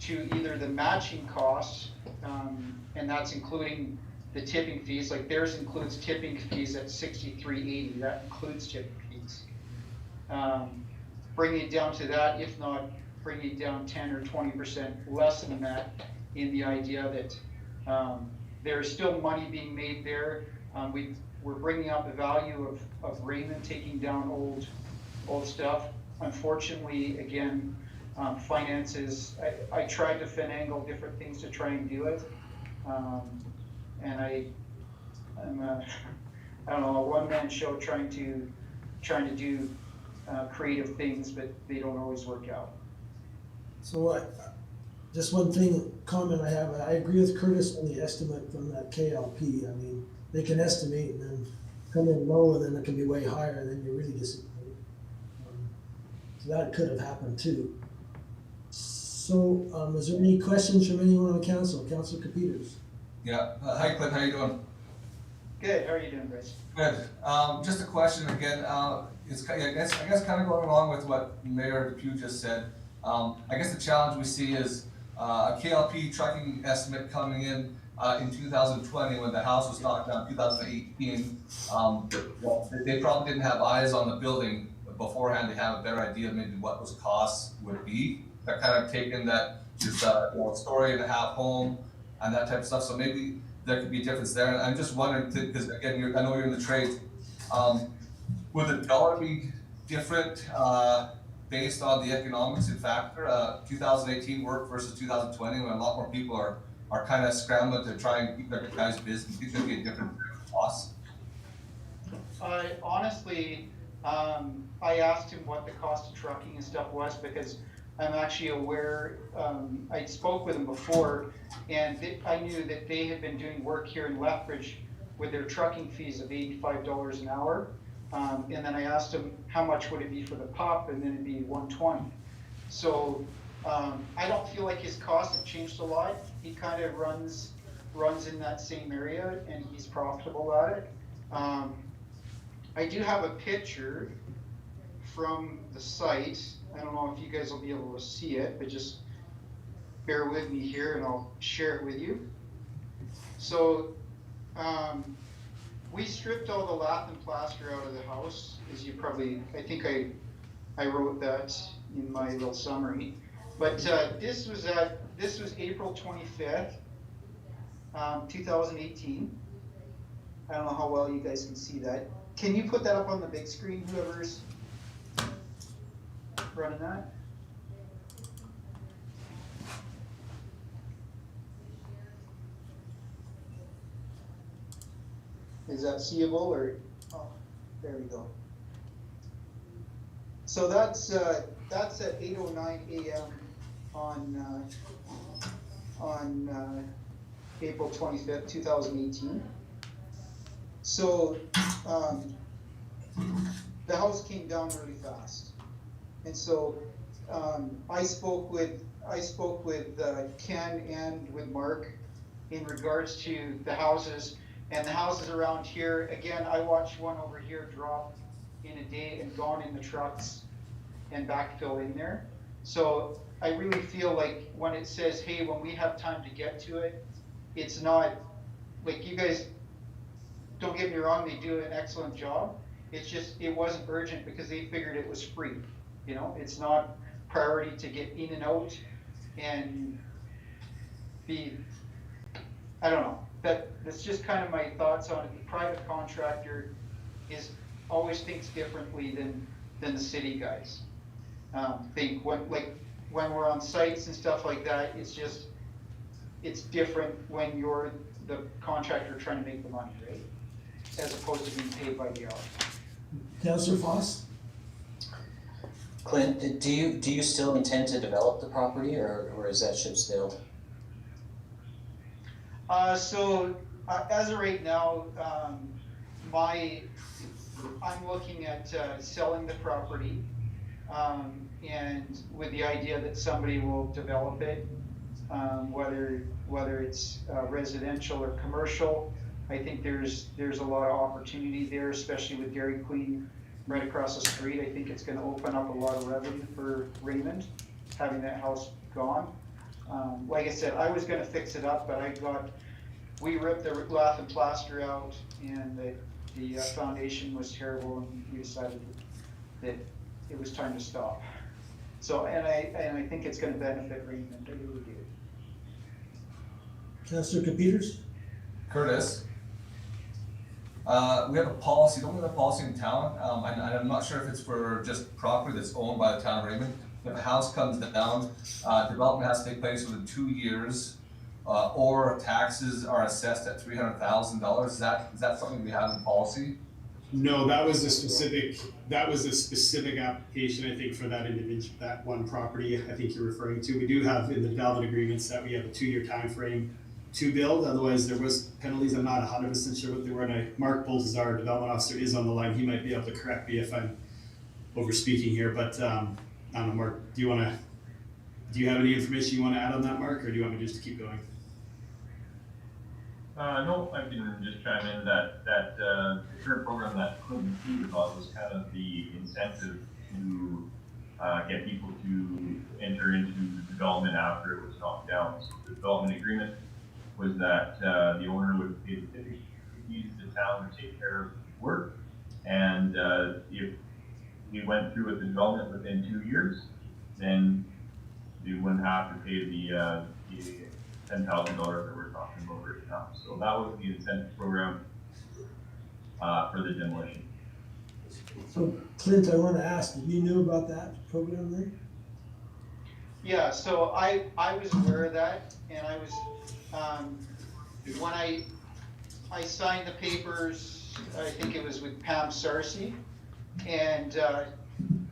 to either the matching costs, and that's including the tipping fees. Like theirs includes tipping fees at $63.80. That includes tipping fees. Bring it down to that, if not bring it down 10 or 20% less than that, in the idea that there is still money being made there. We're bringing up the value of Raymond taking down old stuff. Unfortunately, again, finances, I tried to finagle different things to try and do it. And I'm I don't know, a one-man show trying to do creative things, but they don't always work out.
So just one comment I have, I agree with Curtis on the estimate from that KLP. I mean, they can estimate and then come in low and then it can be way higher and then you're really disappointed. So that could have happened too. So, is there any questions from anyone on the council? Councilor Capeters?
Yeah, hi Clint, how you doing?
Good, how are you doing, Bryce?
Good. Just a question again. It's I guess kind of going along with what Mayor Depew just said. I guess the challenge we see is a KLP trucking estimate coming in 2020 when the house was knocked down 2018. They probably didn't have eyes on the building beforehand to have a better idea of maybe what those costs would be. They're kind of taking that just story and a half home and that type of stuff. So maybe there could be a difference there. And I'm just wondering, because again, I know you're in the trades, would the dollar be different based on the economics and factor? 2018 work versus 2020 when a lot more people are kind of scrambling to try and keep their guys busy. Do you think there'd be a different cost?
Honestly, I asked him what the cost of trucking and stuff was because I'm actually aware, I spoke with him before and I knew that they had been doing work here in Lethbridge with their trucking fees of $85 an hour. And then I asked him how much would it be for the pup, and then it'd be $120. So I don't feel like his costs have changed a lot. He kind of runs in that same area and he's profitable at it. I do have a picture from the site. I don't know if you guys will be able to see it, but just bear with me here and I'll share it with you. So we stripped all the lath and plaster out of the house, as you probably, I think I wrote that in my little summary. But this was April 25th, 2018. I don't know how well you guys can see that. Can you put that up on the big screen, whoever's running that? Is that seeable or, oh, there we go. So that's at 8:09 a.m. on April 25th, 2018. So the house came down really fast. And so I spoke with Ken and with Mark in regards to the houses. And the houses around here, again, I watched one over here drop in a day and gone in the trucks and backfill in there. So I really feel like when it says, hey, when we have time to get to it, it's not, like, you guys, don't get me wrong, they do an excellent job. It's just, it wasn't urgent because they figured it was free. You know, it's not priority to get in and out and be, I don't know. That's just kind of my thoughts on it. The private contractor always thinks differently than the city guys. Think when we're on sites and stuff like that, it's different when you're the contractor trying to make the money, right? As opposed to being paid by the hour.
Councilor Foss?
Clint, do you still intend to develop the property or is that ship sailed?
So as of right now, I'm looking at selling the property, and with the idea that somebody will develop it, whether it's residential or commercial. I think there's a lot of opportunity there, especially with Dairy Queen right across the street. I think it's going to open up a lot of revenue for Raymond, having that house gone. Like I said, I was going to fix it up, but we ripped the lath and plaster out, and the foundation was terrible, and we decided that it was time to stop. So, and I think it's going to benefit Raymond. I really do.
Councilor Capeters?
Curtis, we have a policy, don't we have a policy in town? And I'm not sure if it's for just property that's owned by the town of Raymond, if a house comes down, development has to take place within 2 years, or taxes are assessed at $300,000. Is that something we have in policy?
No, that was a specific application, I think, for that individual, that one property I think you're referring to. We do have in the development agreements that we have a 2-year time frame to build, otherwise there was penalties. I'm not 100% sure what they were, and Mark Bolts, our development officer, is on the line. He might be able to correct me if I'm over speaking here, but I don't know, Mark, do you have any information you want to add on that, Mark, or do you want me just to keep going?
No, I can just chime in that the current program that Clinton included was kind of the incentive to get people to enter into development after it was knocked down. So the development agreement was that the owner would pay the tipping fees, the town would take care of the work, and if we went through with the development within 2 years, then we wouldn't have to pay the $10,000 that we're talking about right now. So that was the incentive program for the demolition.
So Clint, I want to ask, you knew about that program then?
Yeah, so I was aware of that, and I was, when I signed the papers, I think it was with Pam Sarcy, and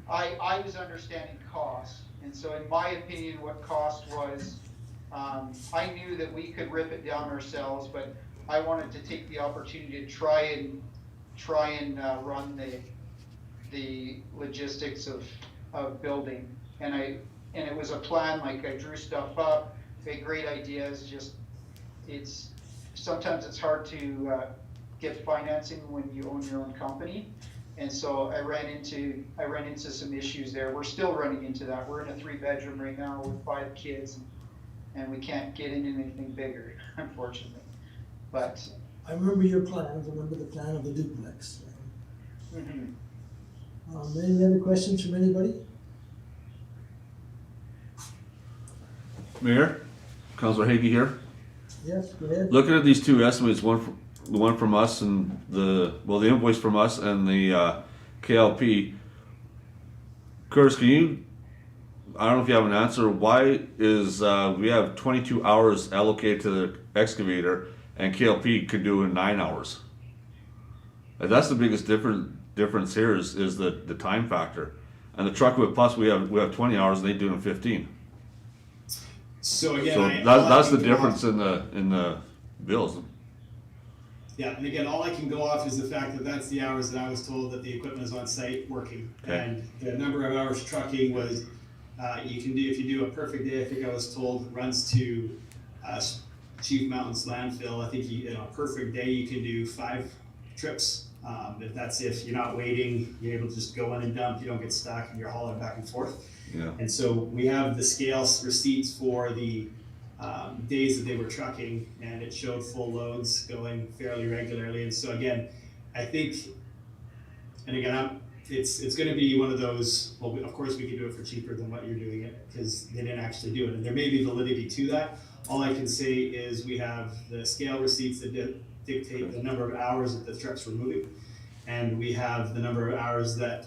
I was understanding cost. And so in my opinion, what cost was, I knew that we could rip it down ourselves, but I wanted to take the opportunity to try and run the logistics of building. And it was a plan, like I drew stuff up, we had great ideas, just sometimes it's hard to get financing when you own your own company. And so I ran into some issues there. We're still running into that. We're in a 3-bedroom right now with 5 kids, and we can't get into anything bigger, unfortunately. But
I remember your plans, I remember the plan of the duplex. Any other questions from anybody?
Mayor, Councilor Hagee here.
Yes, go ahead.
Looking at these two estimates, the one from us and the invoice from us and the KLP. Curtis, can you, I don't know if you have an answer, why is we have 22 hours allocated to the excavator and KLP could do in 9 hours? And that's the biggest difference here is the time factor. And the truck with plus we have 20 hours and they do it in 15.
So again,
that's the difference in the bills.
Yeah, and again, all I can go off is the fact that that's the hours that I was told that the equipment is on site working.
Okay.
And the number of hours trucking was, you can do, if you do a perfect day, I think I was told, runs to Chief Mountain's landfill. I think in a perfect day, you can do 5 trips. If you're not waiting, you're able to just go in and dump, you don't get stuck and you're hauling back and forth.
Yeah.
And so we have the scale receipts for the days that they were trucking, and it showed full loads going fairly regularly. And so again, I think, and again, it's going to be one of those, well, of course we can do it for cheaper than what you're doing it, because they didn't actually do it. And there may be validity to that. All I can say is we have the scale receipts that dictate the number of hours that the trucks were moving. And we have the number of hours that,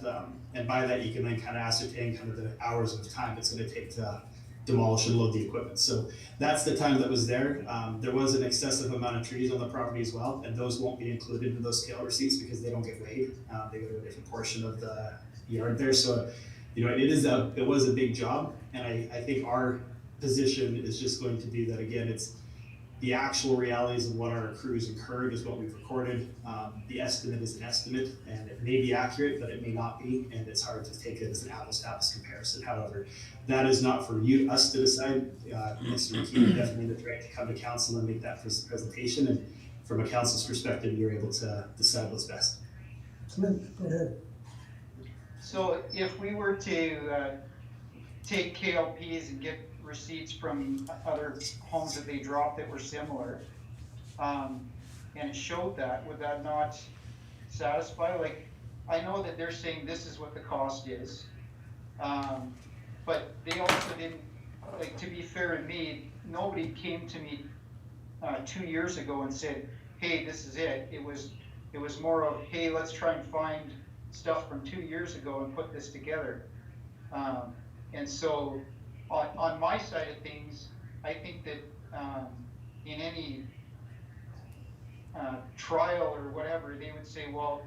and by that you can then kind of ascertain kind of the hours of time it's going to take to demolish and load the equipment. So that's the time that was there. There was an excessive amount of trees on the property as well, and those won't be included in those scale receipts because they don't get weighed. They go to a different portion of the yard there. So, it was a big job, and I think our position is just going to be that, again, it's the actual realities of what our crews incurred is what we've recorded. The estimate is an estimate, and it may be accurate, but it may not be, and it's hard to take it as an apples-to-apples comparison. However, that is not for us to decide. Mr. McKee definitely the right to come to council and make that presentation, and from a council's perspective, you're able to decide what's best.
Clint, go ahead.
so if we were to take KLPs and get receipts from other homes that they dropped that were similar, and it showed that, would that not satisfy? Like, I know that they're saying this is what the cost is, but they also didn't, like, to be fair to me, nobody came to me 2 years ago and said, hey, this is it. It was more of, hey, let's try and find stuff from 2 years ago and put this together. And so on my side of things, I think that in any trial or whatever, they would say, well,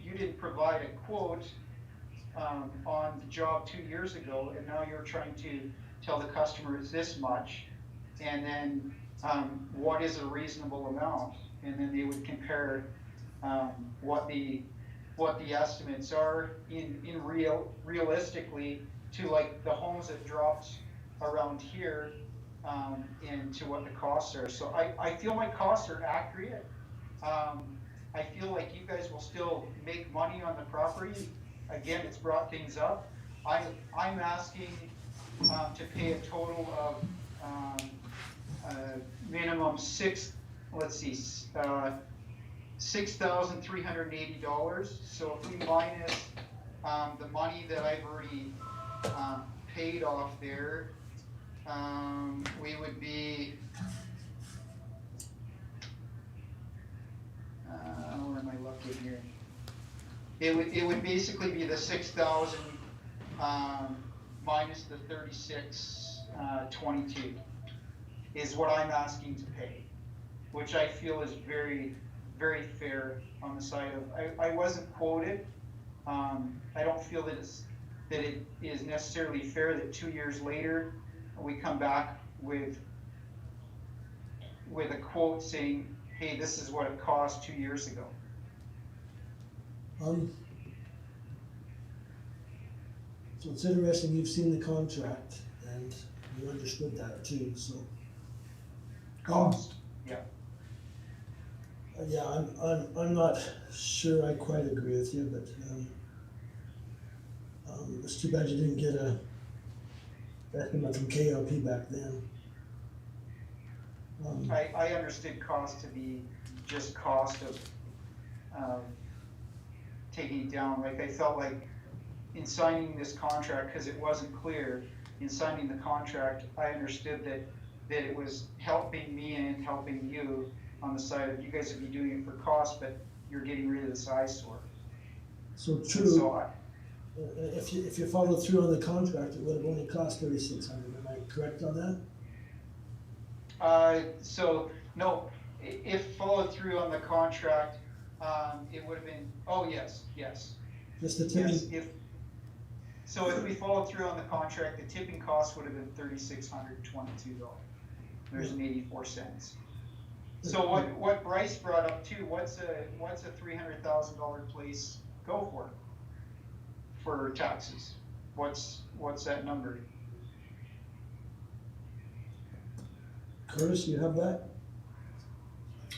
you didn't provide a quote on the job 2 years ago, and now you're trying to tell the customer it's this much, and then what is a reasonable amount? And then they would compare what the estimates are realistically to like the homes that dropped around here, and to what the costs are. So I feel my costs are accurate. I feel like you guys will still make money on the property. Again, it's brought things up. I'm asking to pay a total of minimum $6,380. So if we minus the money that I've already paid off there, we would be where am I looking here? It would basically be the 6,000 minus the 3622 is what I'm asking to pay, which I feel is very, very fair on the side of, I wasn't quoted. I don't feel that it is necessarily fair that 2 years later we come back with a quote saying, hey, this is what it cost 2 years ago.
So it's interesting, you've seen the contract and you understood that too, so.
Cost, yeah.
Yeah, I'm not sure I quite agree with you, but, it's too bad you didn't get a estimate from KLP back then.
I understood cost to be just cost of taking it down. Like I felt like in signing this contract, because it wasn't clear, in signing the contract, I understood that it was helping me and helping you on the side of you guys would be doing it for cost, but you're getting rid of this eyesore.
So true.
So
If you followed through on the contract, it would have only cost $3,600. Am I correct on that?
so no, if followed through on the contract, it would have been, oh yes.
Just the tipping.
Yes, if we followed through on the contract, the tipping cost would have been $3,622. There's an 84 cents. So what Bryce brought up too, what's a $300,000 place go for taxes? What's that number?
Curtis, you have that?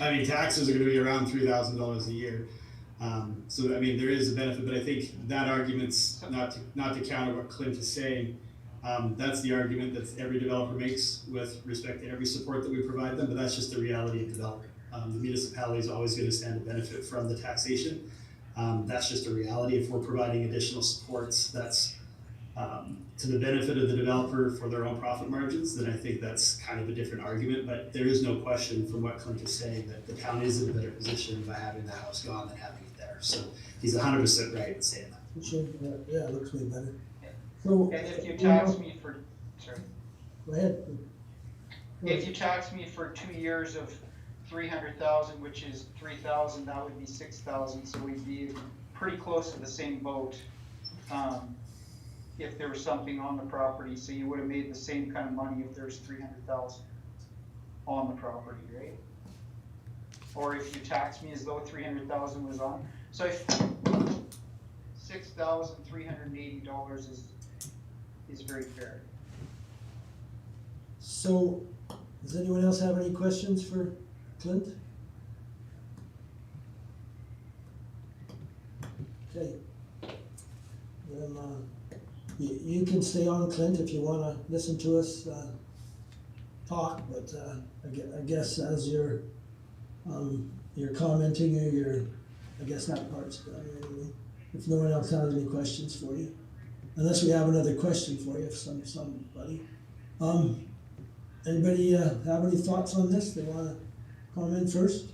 I mean, taxes are gonna be around $3,000 a year. So, I mean, there is a benefit, but I think that argument's not to counter what Clint is saying. That's the argument that every developer makes with respect to every support that we provide them, but that's just the reality of development. The municipality is always gonna stand to benefit from the taxation. That's just a reality. If we're providing additional supports, that's to the benefit of the developer for their own profit margins, then I think that's kind of a different argument. But there is no question from what Clint is saying that the town is in a better position by having the house gone than having it there. So he's 100% right in saying that.
Yeah, it looks way better. So,
And if you tax me for, sorry.
Go ahead.
If you tax me for 2 years of 300,000, which is 3,000, that would be 6,000. So we'd be pretty close to the same boat. If there was something on the property, so you would have made the same kind of money if there's 300,000 on the property, right? Or if you tax me as though 300,000 was on. So if $6,380 is very fair.
So, does anyone else have any questions for Clint? Okay. Then, you can stay on, Clint, if you wanna listen to us, talk, but, I guess as you're commenting or I guess that part's done anyway. If no one else has any questions for you, unless we have another question for you, if somebody. Anybody, have any thoughts on this? They wanna comment first?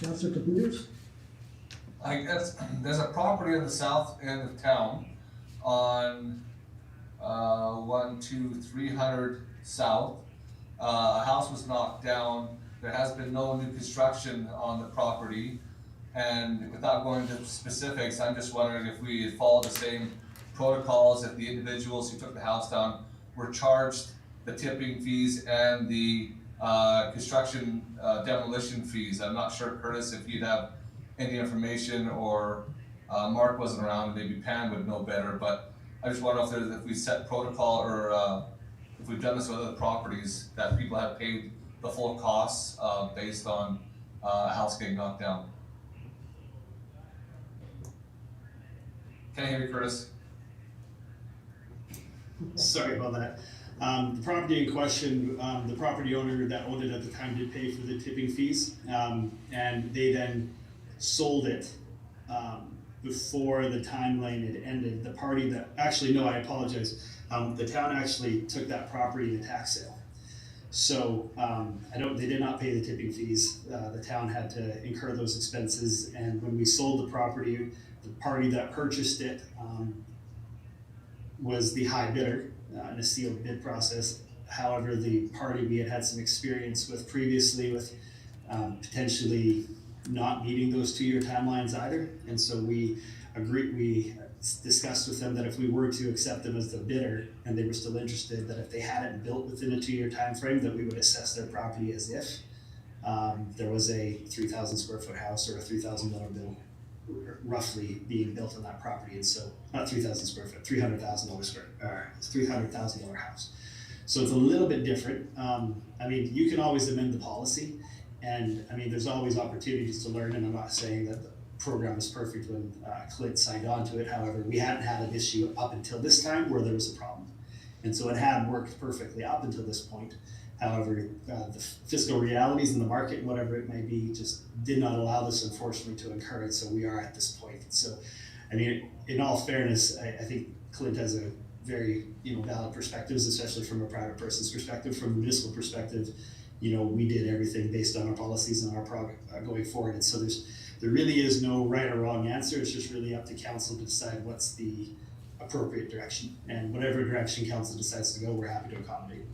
Councilor Computers?
I guess there's a property in the south end of town on 300 south. A house was knocked down. There has been no new construction on the property. And without going into specifics, I'm just wondering if we had followed the same protocols, if the individuals who took the house down were charged the tipping fees and the construction demolition fees. I'm not sure, Curtis, if you'd have any information, or Mark wasn't around, maybe Pam would know better, but I just wonder if we set protocol, or if we've done this with other properties, that people have paid the full costs based on a house getting knocked down. Can't hear you, Curtis.
Sorry about that. The property in question, the property owner that owned it at the time did pay for the tipping fees, and they then sold it before the timeline had ended. The party that, actually, no, I apologize. The town actually took that property in a tax sale. So they did not pay the tipping fees. The town had to incur those expenses, and when we sold the property, the party that purchased it was the high bidder in a sealed bid process. However, the party we had some experience with previously with potentially not meeting those 2-year timelines either. And so we discussed with them that if we were to accept them as the bidder and they were still interested, that if they hadn't built within a 2-year time frame, that we would assess their property as if there was a 3,000 square foot house or a $3,000 bill roughly being built on that property. And so, not 3,000 square foot, $300,000 house. So it's a little bit different. I mean, you can always amend the policy, and I mean, there's always opportunities to learn, and I'm not saying that the program is perfect when Clint signed on to it. However, we hadn't had an issue up until this time where there was a problem. And so it had worked perfectly up until this point. However, the fiscal realities in the market and whatever it may be just did not allow this, unfortunately, to occur. And so we are at this point. So, I mean, in all fairness, I think Clint has a very, valid perspectives, especially from a private person's perspective. From a municipal perspective, we did everything based on our policies and our going forward. And so there really is no right or wrong answer. It's just really up to council to decide what's the appropriate direction. And whatever direction council decides to go, we're happy to accommodate.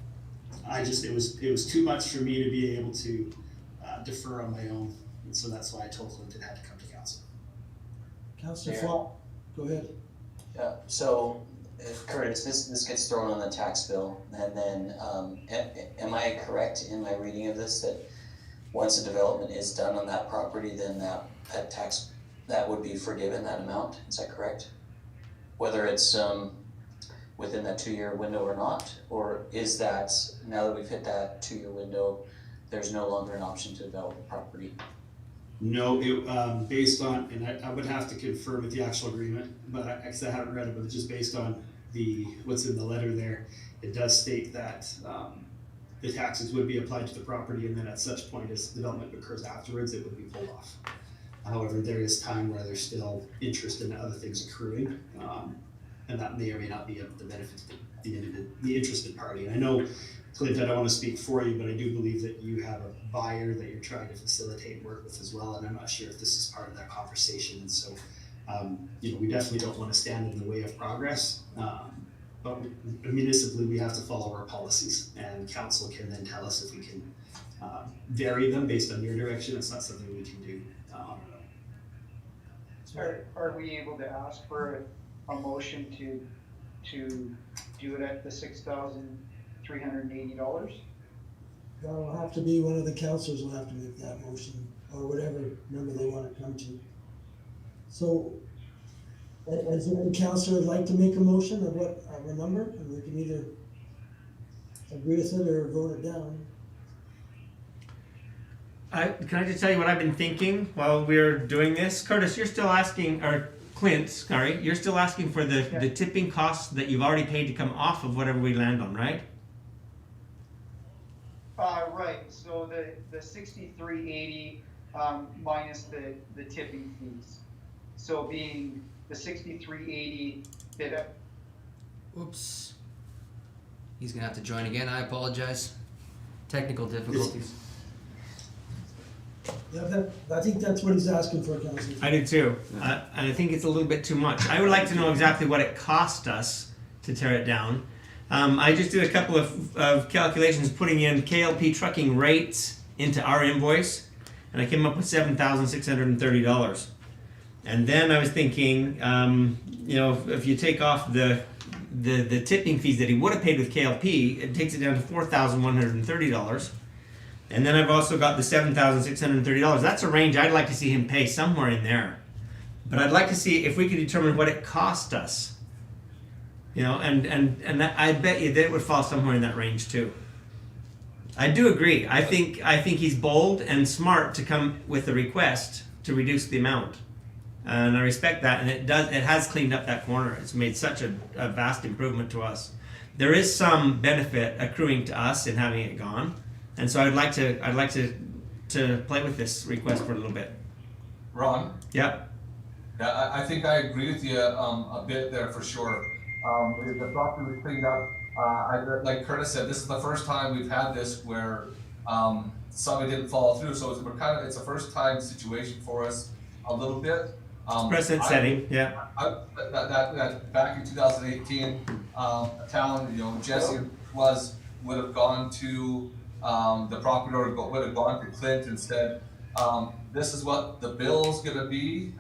It was too much for me to be able to defer on my own, and so that's why I told Clint it had to come to council.
Councillor
Yeah.
Fall, go ahead.
Yeah, so if Curtis, this gets thrown on the tax bill, and then, am I correct in my reading of this, that once a development is done on that property, then that tax, that would be forgiven, that amount, is that correct? Whether it's, within that 2-year window or not, or is that, now that we've hit that 2-year window, there's no longer an option to develop the property?
No, based on, and I would have to confirm with the actual agreement, but I haven't read it, but just based on what's in the letter there, it does state that the taxes would be applied to the property, and then at such point as development occurs afterwards, it would be pulled off. However, there is time where there's still interest in other things accruing, and that may or may not be of the benefit to the interested party. And I know, Clint, I don't want to speak for you, but I do believe that you have a buyer that you're trying to facilitate work with as well, and I'm not sure if this is part of that conversation. And so, we definitely don't want to stand in the way of progress, but municipally we have to follow our policies, and council can then tell us if we can vary them based on your direction. It's not something we can do on our own.
Are we able to ask for a motion to do it at the $6,380?
That'll have to be one of the councillors will have to make that motion, or whatever number they want to come to. So, is there any councillor would like to make a motion of a number, and we can either agree with it or vote it down?
Can I just tell you what I've been thinking while we're doing this? Curtis, you're still asking, or Clint, sorry, you're still asking for the tipping costs that you've already paid to come off of whatever we land on, right?
Right, so the $6,380 minus the tipping fees. So being the $6,380 bid up.
Whoops. He's gonna have to join again. I apologize. Technical difficulties.
Yeah, I think that's what he's asking for, Councilor.
I do too. And I think it's a little bit too much. I would like to know exactly what it cost us to tear it down. I just did a couple of calculations putting in KLP trucking rates into our invoice, and I came up with $7,630. And then I was thinking, if you take off the tipping fees that he would have paid with KLP, it takes it down to $4,130. And then I've also got the $7,630. That's a range I'd like to see him pay somewhere in there. But I'd like to see if we could determine what it cost us. And that, I bet you that it would fall somewhere in that range too. I do agree. I think he's bold and smart to come with a request to reduce the amount. And I respect that, and it has cleaned up that corner. It's made such a vast improvement to us. There is some benefit accruing to us in having it gone. And so I'd like to play with this request for a little bit.
Ron?
Yep.
Yeah, I think I agree with you a bit there for sure. The property was cleaned up. Like Curtis said, this is the first time we've had this where somebody didn't follow through. So it's a first time situation for us a little bit.
Precedent setting, yeah.
That back in 2018, a town, Jesse would have gone to the property owner, would have gone to Clint and said, this is what the bill's gonna be.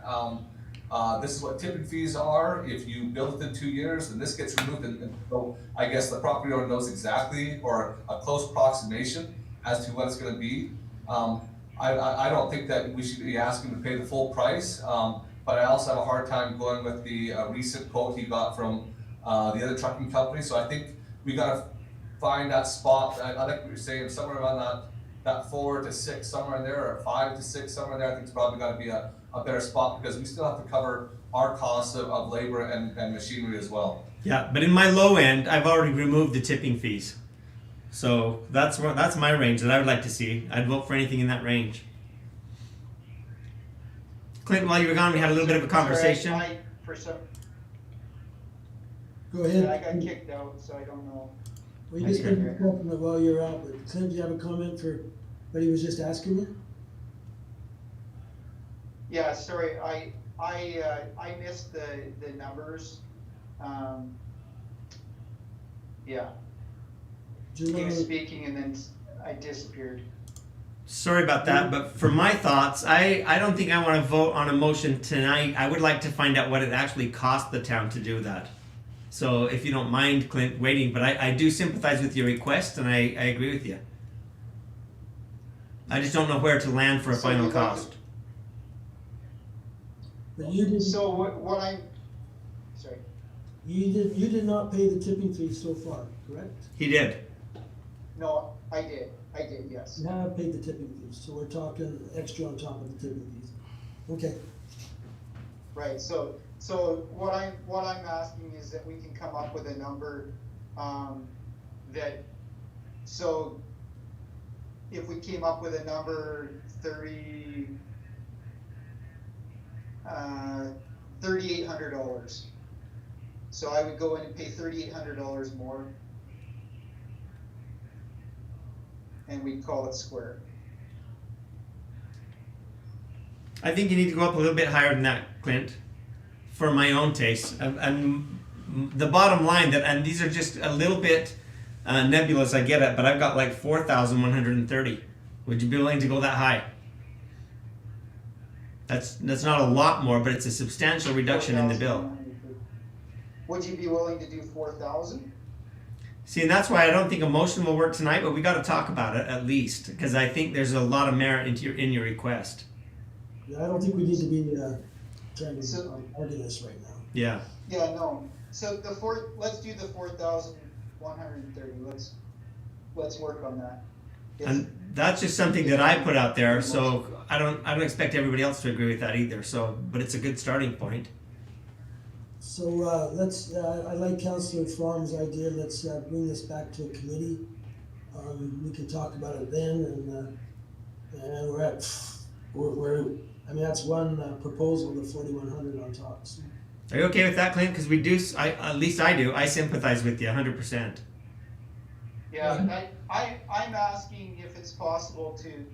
This is what tipping fees are. If you build within 2 years, then this gets removed. And so I guess the property owner knows exactly, or a close approximation as to what it's gonna be. I don't think that we should be asking to pay the full price, but I also have a hard time going with the recent quote he got from the other trucking company. So I think we gotta find that spot. I like what you're saying, somewhere around that 4 to 6, somewhere in there, or 5 to 6, somewhere in there. I think it's probably gotta be a better spot, because we still have to cover our costs of labor and machinery as well.
Yeah, but in my low end, I've already removed the tipping fees. So that's my range that I would like to see. I'd vote for anything in that range. Clinton, while you were gone, we had a little bit of a conversation.
Go ahead.
I got kicked out, so I don't know.
We just been discussing it while you're out, but Clint, do you have a comment for what he was just asking you?
Yeah, sorry, I missed the numbers. Yeah, he was speaking and then I disappeared.
Sorry about that, but for my thoughts, I don't think I want to vote on a motion tonight. I would like to find out what it actually cost the town to do that. So if you don't mind, Clint, waiting, but I do sympathize with your request, and I agree with you. I just don't know where to land for a final cost.
But you did.
So what I'm, sorry.
You did not pay the tipping fee so far, correct?
He did.
No, I did, yes.
You have paid the tipping fees, so we're talking extra on top of the tipping fees. Okay.
Right, so what I'm asking is that we can come up with a number, so if we came up with a number $3,800. So I would go in and pay $3,800 more, and we'd call it square.
I think you need to go up a little bit higher than that, Clint, for my own taste. And the bottom line and these are just a little bit nebulous, I get it, but I've got like 4,130. Would you be willing to go that high? That's not a lot more, but it's a substantial reduction in the bill.
Would you be willing to do 4,000?
See, and that's why I don't think a motion will work tonight, but we got to talk about it at least, because I think there's a lot of merit in your request.
Yeah, I don't think we need to be trying to argue this right now.
Yeah.
Yeah, no. So let's do the 4,130. Let's work on that.
And that's just something that I put out there, so I don't expect everybody else to agree with that either. So, but it's a good starting point.
So let's. I like Councillor Fromm's idea. Let's bring this back to a committee. We can talk about it then, and we're at. I mean, that's one proposal, the 4,100 on top. So.
Are you okay with that, Clint? Because we do. At least I do. I sympathize with you
100%. Yeah, I'm asking if it's possible to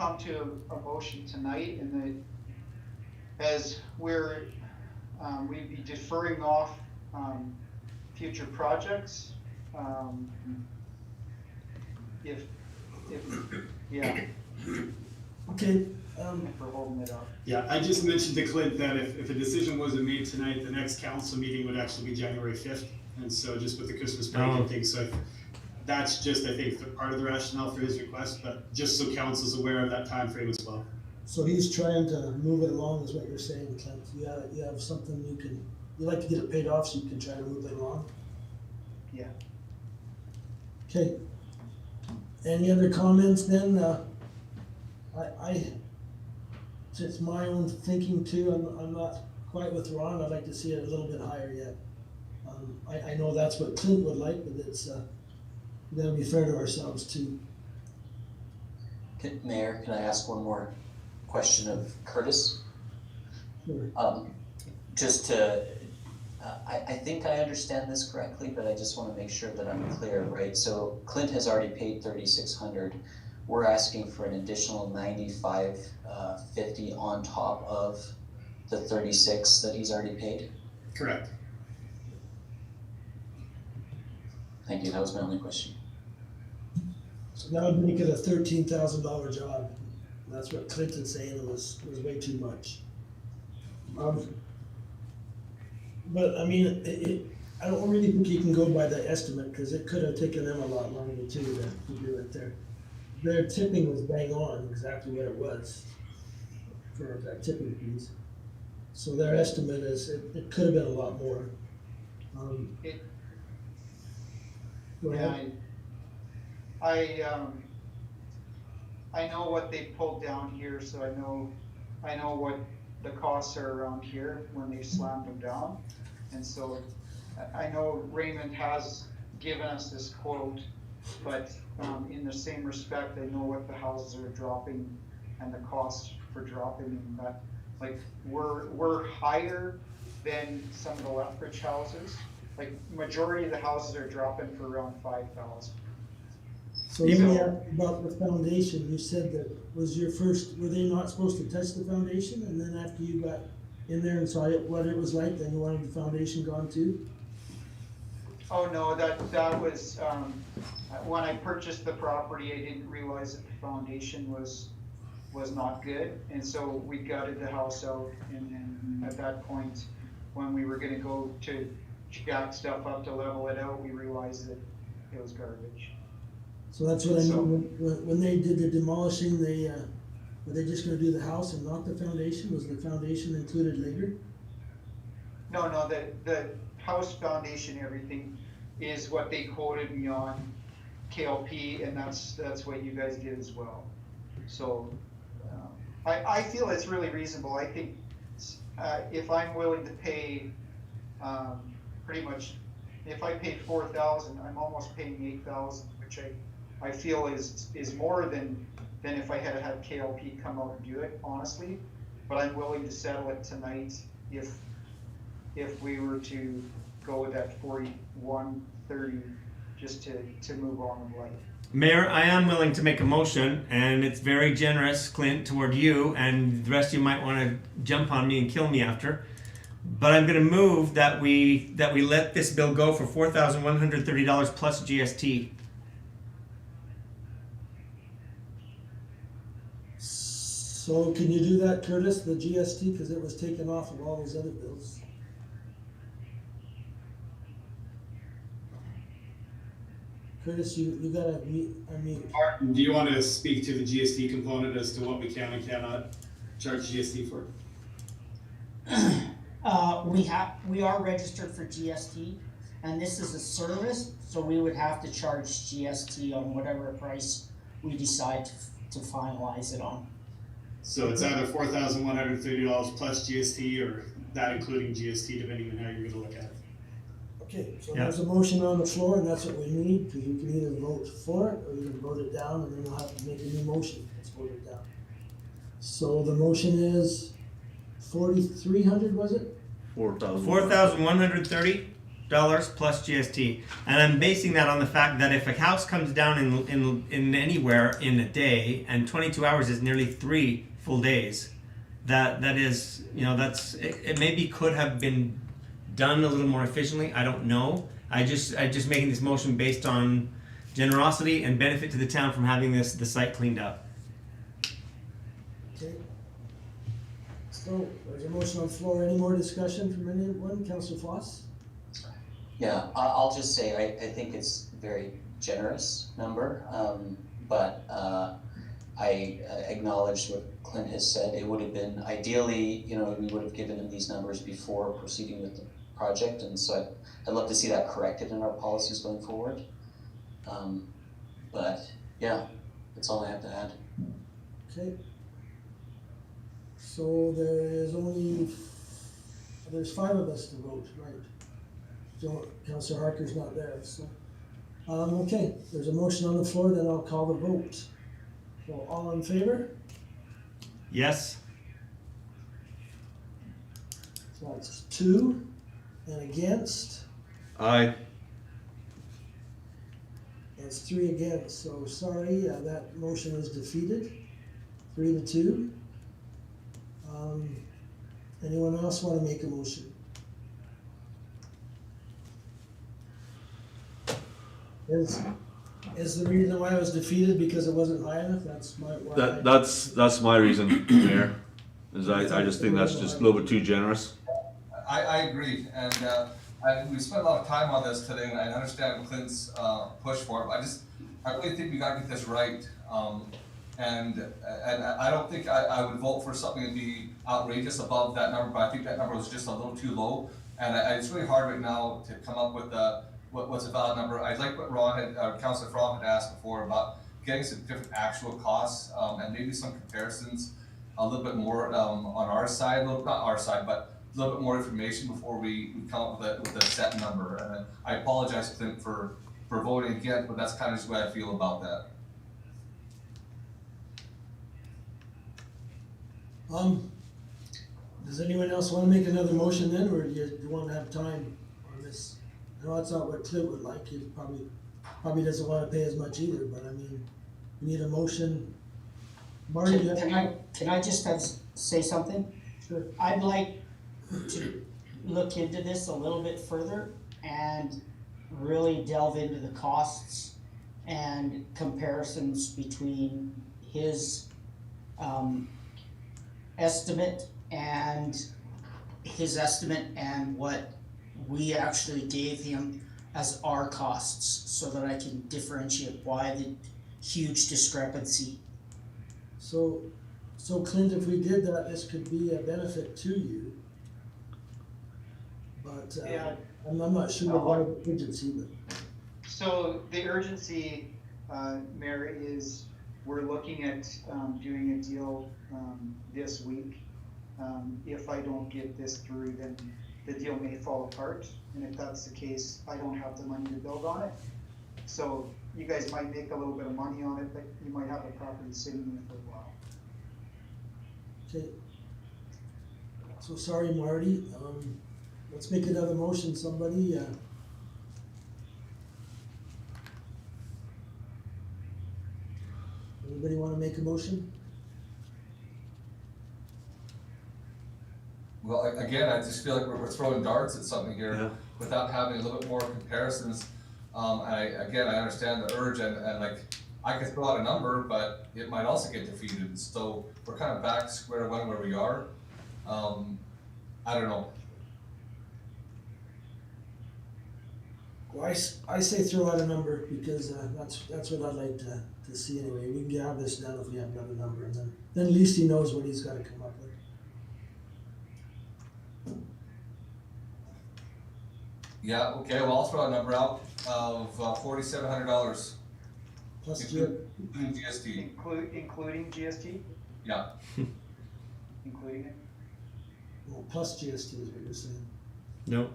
come to a motion tonight, and that as we'd be deferring off, future projects, if, yeah,
Okay,
if we're holding it up.
Yeah, I just mentioned to Clint that if a decision wasn't made tonight, the next council meeting would actually be January 5th. And so just with the Christmas break
Oh.
and things, so that's just, I think, part of the rationale for his request, but just so council's aware of that time frame as well.
so he's trying to move it along is what you're saying, Clint. You have something you like to get it paid off so you can try to move it along?
Yeah.
Okay. Any other comments then? It's my own thinking too, I'm not quite with Ron, I'd like to see it a little bit higher yet. I know that's what Clint would like, but it's, we gotta be fair to ourselves too.
Mayor, can I ask one more question of Curtis?
Sure.
Just to, I think I understand this correctly, but I just wanna make sure that I'm clear, right? So Clint has already paid $3,600. We're asking for an additional $95.50 on top of the $36 that he's already paid?
Correct.
Thank you, that was my only question.
So that would make it a $13,000 job. That's what Clinton's saying, it was way too much. But I mean, I don't really think you can go by the estimate, cause it could have taken them a lot longer too to do it there. Their tipping was bang on, exactly what it was for that tipping fees. So their estimate is, it could have been a lot more. Go ahead.
I know what they pulled down here, so I know what the costs are around here when they slammed them down. And so I know Raymond has given us this quote, but in the same respect, I know what the houses are dropping and the cost for dropping them. But like we're higher than some of the Lethbridge houses. Like majority of the houses are dropping for around 5,000.
So let me ask about the foundation, you said that was your first, were they not supposed to touch the foundation? And then after you got in there and saw what it was like, then you wanted the foundation gone too?
Oh, no, that was, when I purchased the property, I didn't realize that the foundation was not good. And so we gutted the house out, and at that point, when we were gonna go to jack stuff up to level it out, we realized that it was garbage.
So that's what I mean, when they did the demolishing, were they just gonna do the house and not the foundation? Was the foundation included later?
No, the house foundation, everything is what they quoted me on KLP, and that's what you guys did as well. So, I feel it's really reasonable. I think, if I'm willing to pay, pretty much, if I pay 4,000, I'm almost paying 8,000, which I feel is more than if I had KLP come out and do it, honestly. But I'm willing to settle it tonight if we were to go with that 4130, just to move on with life.
Mayor, I am willing to make a motion, and it's very generous, Clint, toward you, and the rest of you might want to jump on me and kill me after. But I'm going to move that we let this bill go for $4,130 plus GST.
So can you do that, Curtis, the GST, because it was taken off of all those other bills? Curtis, you gotta unmute.
Martin, do you want to speak to the GST component as to what we can and cannot charge GST for?
We are registered for GST, and this is a service, so we would have to charge GST on whatever price we decide to finalize it on.
So it's either $4,130 plus GST or that including GST, depending on how you're gonna look at it.
Okay, so
Yeah.
there's a motion on the floor, and that's what we need, because you can either vote for it, or you can vote it down, and then we'll have to make a new motion, let's vote it down. So the motion is 4,300, was it?
4,000.
4,130 plus GST, and I'm basing that on the fact that if a house comes down in anywhere in a day, and 22 hours is nearly 3 full days, that is, you know, that's it maybe could have been done a little more efficiently. I don't know. I just making this motion based on generosity and benefit to the town from having the site cleaned up.
Okay. So, there's a motion on the floor. Any more discussion from anyone? Councillor Foss?
Yeah, I'll just say, I think it's a very generous number, but I acknowledge what Clint has said. It would have been, ideally, you know, we would have given him these numbers before proceeding with the project, and so I'd love to see that corrected in our policies going forward. But yeah, that's all I have to add.
Okay. So there's 5 of us to vote, right? So Councillor Harker's not there, so. Okay, there's a motion on the floor, then I'll call the vote. So all in favor?
Yes.
So that's 2, and against,
Aye.
that's 3 against, so sorry, that motion is defeated, 3-2. Anyone else wanna make a motion? Is the reason why it was defeated because it wasn't high enough? That's my,
That's my reason, Mayor, is I just think that's just a little bit too generous.
I agree, and we spent a lot of time on this today, and I understand Clint's push for it, but I really think we gotta get this right. And I don't think I would vote for something to be outrageous above that number, but I think that number was just a little too low. And it's really hard right now to come up with what's a valid number. I like what Councillor Fromm had asked before about getting some different actual costs, and maybe some comparisons, a little bit more on our side, not our side, but a little bit more information before we come up with a set number. And I apologize, Clint, for voting against, but that's kind of just the way I feel about that.
Does anyone else wanna make another motion then, or do you wanna have time on this? I know that's not what Clint would like, he probably doesn't wanna pay as much either, but I mean, we need a motion. Marty, you have?
Can I just say something?
Sure.
I'd like to look into this a little bit further and really delve into the costs and comparisons between his estimate and what we actually gave him as our costs, so that I can differentiate why the huge discrepancy.
So Clint, if we did that, this could be a benefit to you. But
Yeah.
I'm not sure why the urgency, but.
So the urgency, Mayor, is we're looking at doing a deal this week. If I don't get this through, then the deal may fall apart, and if that's the case, I don't have the money to build on it. So you guys might make a little bit of money on it, but you might have the property sitting there for a while.
Okay. So sorry, Marty, let's make another motion, somebody, anybody wanna make a motion?
Well, again, I just feel like we're throwing darts at something here
Yeah.
without having a little bit more comparisons. I understand the urge, and like, I could throw out a number, but it might also get defeated, so we're kind of back to square one where we are. I don't know.
Well, I say throw out a number, because, that's what I'd like to see anyway, we can have this done if we have another number, and then at least he knows what he's gotta come up with.
Yeah, okay, well, I'll throw a number out of $4,700,
Plus
including GST.
Including GST?
Yeah,
Including it?
well, plus GST is what you're saying.
Nope.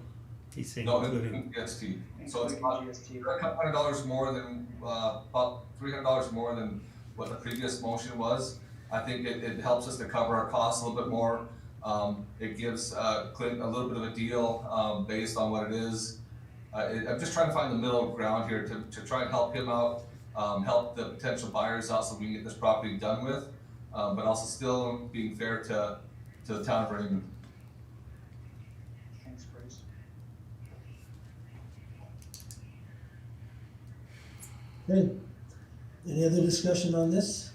He's saying
no,
including.
including GST. So it's
Including
about
GST.
a couple $100 more than, about $300 more than what the previous motion was. I think it helps us to cover our costs a little bit more. It gives Clint a little bit of a deal based on what it is. I'm just trying to find the middle ground here to try and help him out, help the potential buyers out so we can get this property done with, but also still being fair to the town of Raymond.
Thanks, Bruce.
Okay, any other discussion on this?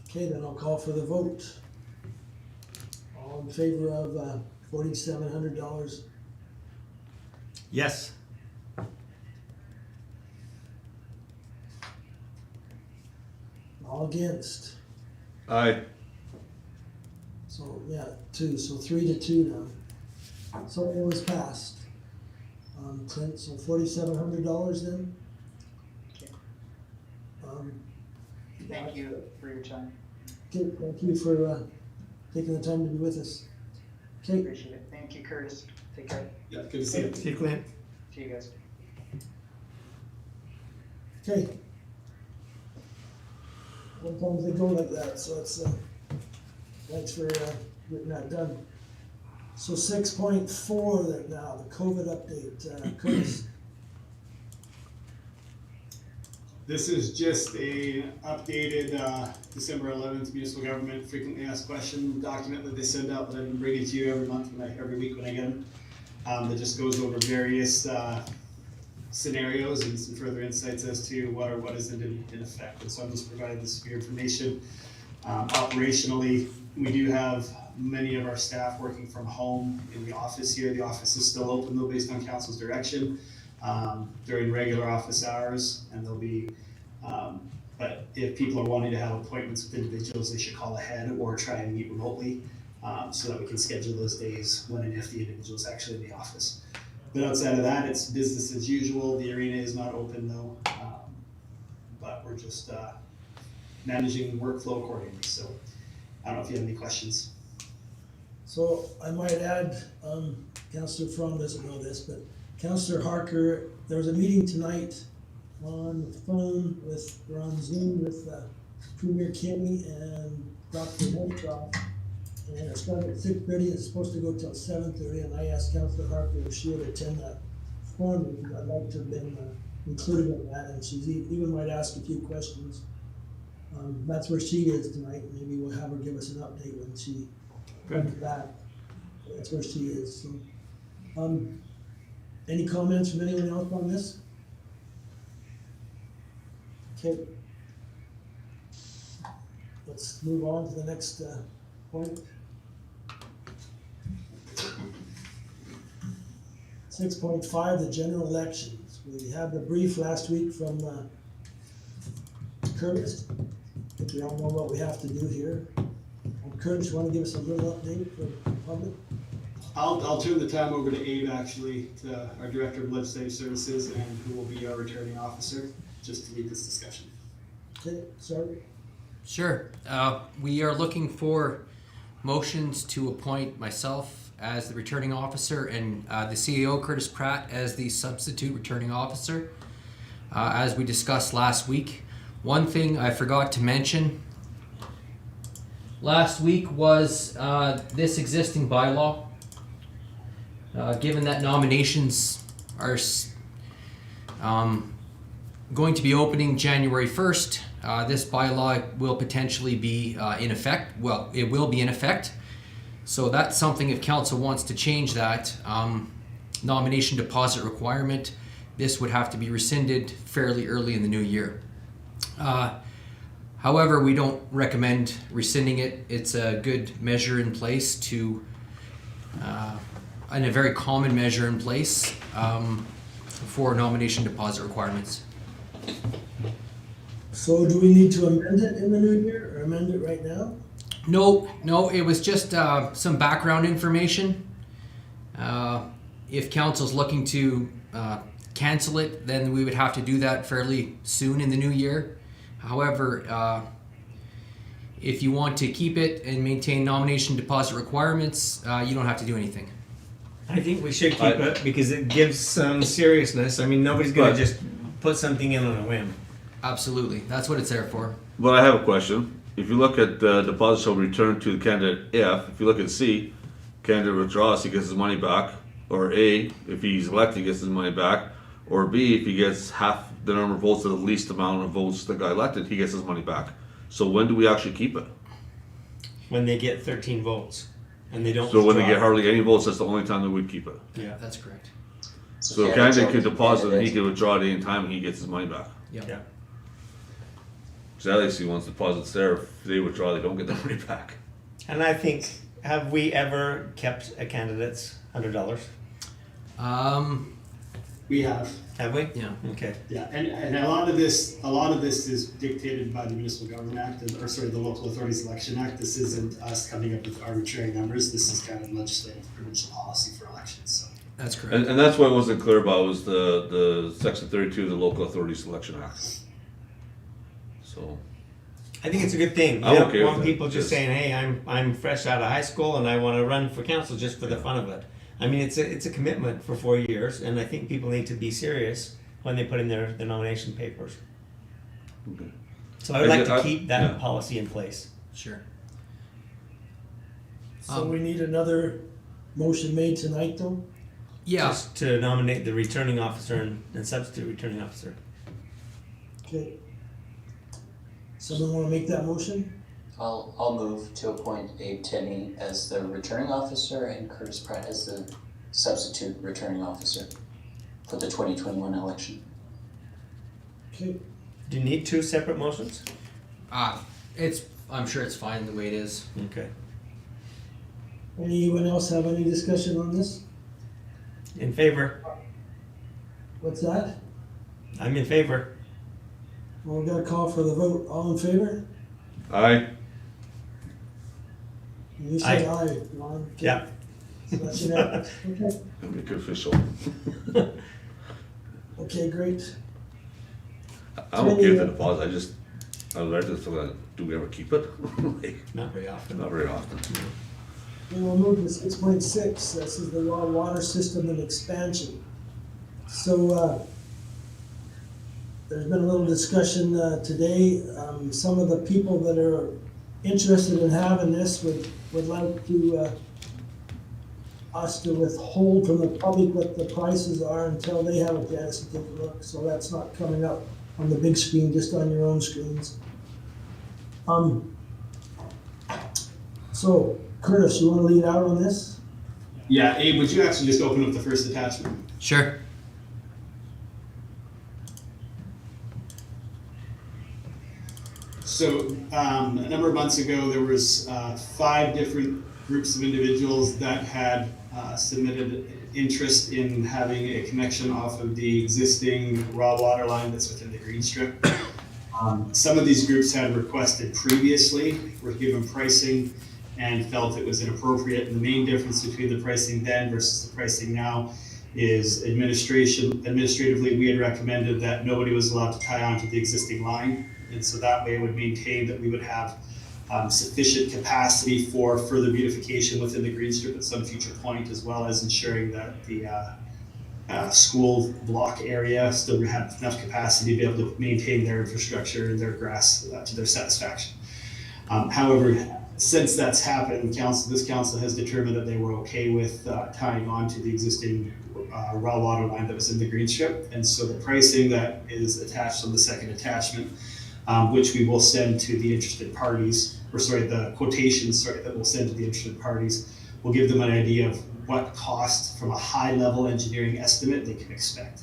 Okay, then I'll call for the vote. All in favor of $4,700?
Yes.
All against?
Aye.
So, yeah, 2, so 3-2 now. So it was passed. Clint, so $4,700 then?
Okay.
Um,
Thank you for your time.
Okay, thank you for taking the time to be with us. Okay,
Appreciate it. Thank you, Curtis. Take care.
Yeah, good to see you.
See you, Clint.
See you guys.
okay. Sometimes they go like that, so it's, thanks for getting that done. So 6.4 then now, the COVID update, Curtis.
This is just a updated December 11th municipal government frequently asked question document that they send out that I've been bringing to you every month, every week when I get them. That just goes over various scenarios and some further insights as to what is in effect. And so I'm just providing this for your information. Operationally, we do have many of our staff working from home in the office here. The office is still open though, based on council's direction. During regular office hours, and there'll be, but if people are wanting to have appointments with individuals, they should call ahead or try and meet remotely, so that we can schedule those days when and if the individual is actually in the office. But outside of that, it's business as usual. The arena is not open though, but we're just managing workflow accordingly. So I don't know if you have any questions.
So I might add, Councillor Fromm doesn't know this, but Councillor Harker, there was a meeting tonight on the phone or on Zoom with Premier Kenny and Dr. Holcroft. And it started at 6:30, it's supposed to go till 7:30, and I asked Councillor Harker if she would attend that phone meeting. I'd like to have been included in that, and she's even might ask a few questions. That's where she is tonight. Maybe we'll have her give us an update when she comes back. That's where she is. So, any comments from anyone else on this? Okay. Let's move on to the next point. 6.5, the general elections. We had the brief last week from Curtis. I think we all know what we have to do here. Curtis, you want to give us a little update for the public?
I'll turn the time over to Abe, actually, to our Director of Legislative Services, and who will be our returning officer, just to lead this discussion.
Okay, sorry.
Sure. We are looking for motions to appoint myself as the returning officer and the CEO, Curtis Pratt, as the substitute returning officer. As we discussed last week, one thing I forgot to mention last week was this existing bylaw. Given that nominations are going to be opening January 1st, this bylaw will potentially be in effect. Well, it will be in effect. So that's something, if council wants to change that nomination deposit requirement, this would have to be rescinded fairly early in the new year. However, we don't recommend rescinding it. It's a good measure in place to and a very common measure in place for nomination deposit requirements.
So do we need to amend it in the new year or amend it right now?
No, it was just some background information. If council's looking to cancel it, then we would have to do that fairly soon in the new year. However, if you want to keep it and maintain nomination deposit requirements, you don't have to do anything.
I think we should keep it because it gives some seriousness. I mean, nobody's going to just put something in on a whim.
Absolutely. That's what it's there for.
But I have a question. If you look at deposits shall be returned to the candidate if you look at C, candidate withdraws, he gets his money back, or A, if he's elected, he gets his money back, or B, if he gets half the number of votes or the least amount of votes that got elected, he gets his money back. So when do we actually keep it?
When they get 13 votes and they don't
So when they
withdraw.
get hardly any votes, that's the only time that we'd keep it.
Yeah.
That's correct.
So a candidate could deposit and he could withdraw at any time and he gets his money back.
Yep.
Yeah.
So at least once deposits there, if they withdraw, they don't get their money back.
And I think, have we ever kept a candidate's $100?
We have,
Have we?
Yeah.
Okay.
yeah, and a lot of this is dictated by the Municipal Government Act, the Local Authorities Election Act. This isn't us coming up with arbitrary numbers. This is kind of legislative provincial policy for elections, so.
That's correct.
And that's what I wasn't clear about was the section 32 of the Local Authorities Selection Act. So,
I think it's a good thing.
I'm
You don't
okay
want
with it,
people just
yes.
saying, "Hey, I'm fresh out of high school and I want to run for council just for the fun of it." I mean, it's a commitment for 4 years, and I think people need to be serious when they put in their nomination papers.
okay.
So I would like to
I-
keep that
yeah.
policy in place.
Sure.
So we need another motion made tonight though?
Yeah.
Just to nominate the returning officer and substitute returning officer.
Okay. Someone wanna make that motion?
I'll move to appoint Abe Tenney as the returning officer and Curtis Pratt as the substitute returning officer for the 2021 election.
Okay,
Do you need two separate motions?
I'm sure it's fine the way it is.
Okay.
anyone else have any discussion on this?
In favor?
What's that?
I'm in favor.
Well, we got a call for the vote, all in favor?
Aye.
You say aye, Ron. Okay.
Yeah.
So that's unanimous. Okay,
Make it official.
okay, great.
I'm okay with the deposit. I would like to feel like, do we ever keep it? Like,
Not very often.
not very often.
Then we'll move to 6.6, this is the raw water system and expansion. So, there's been a little discussion today. Some of the people that are interested in having this would like to us to withhold from the public what the prices are until they have a chance to take a look. So that's not coming up on the big screen, just on your own screens. So Curtis, you want to lead out on this?
Yeah, Abe, would you actually just open up the first attachment?
Sure.
So, a number of months ago, there was 5 different groups of individuals that had submitted interest in having a connection off of the existing raw water line that's within the green strip. Some of these groups had requested previously, were given pricing, and felt it was inappropriate. And the main difference between the pricing then versus the pricing now is administratively, we had recommended that nobody was allowed to tie onto the existing line. And so that way it would maintain that we would have sufficient capacity for further beautification within the green strip at some future point, as well as ensuring that the school block area still had enough capacity to be able to maintain their infrastructure and their grass to their satisfaction. However, since that's happened, this council has determined that they were okay with tying on to the existing raw water line that was in the green strip. And so the pricing that is attached on the second attachment, which we will send to the interested parties, the quotations, that we'll send to the interested parties, will give them an idea of what cost from a high level engineering estimate they can expect.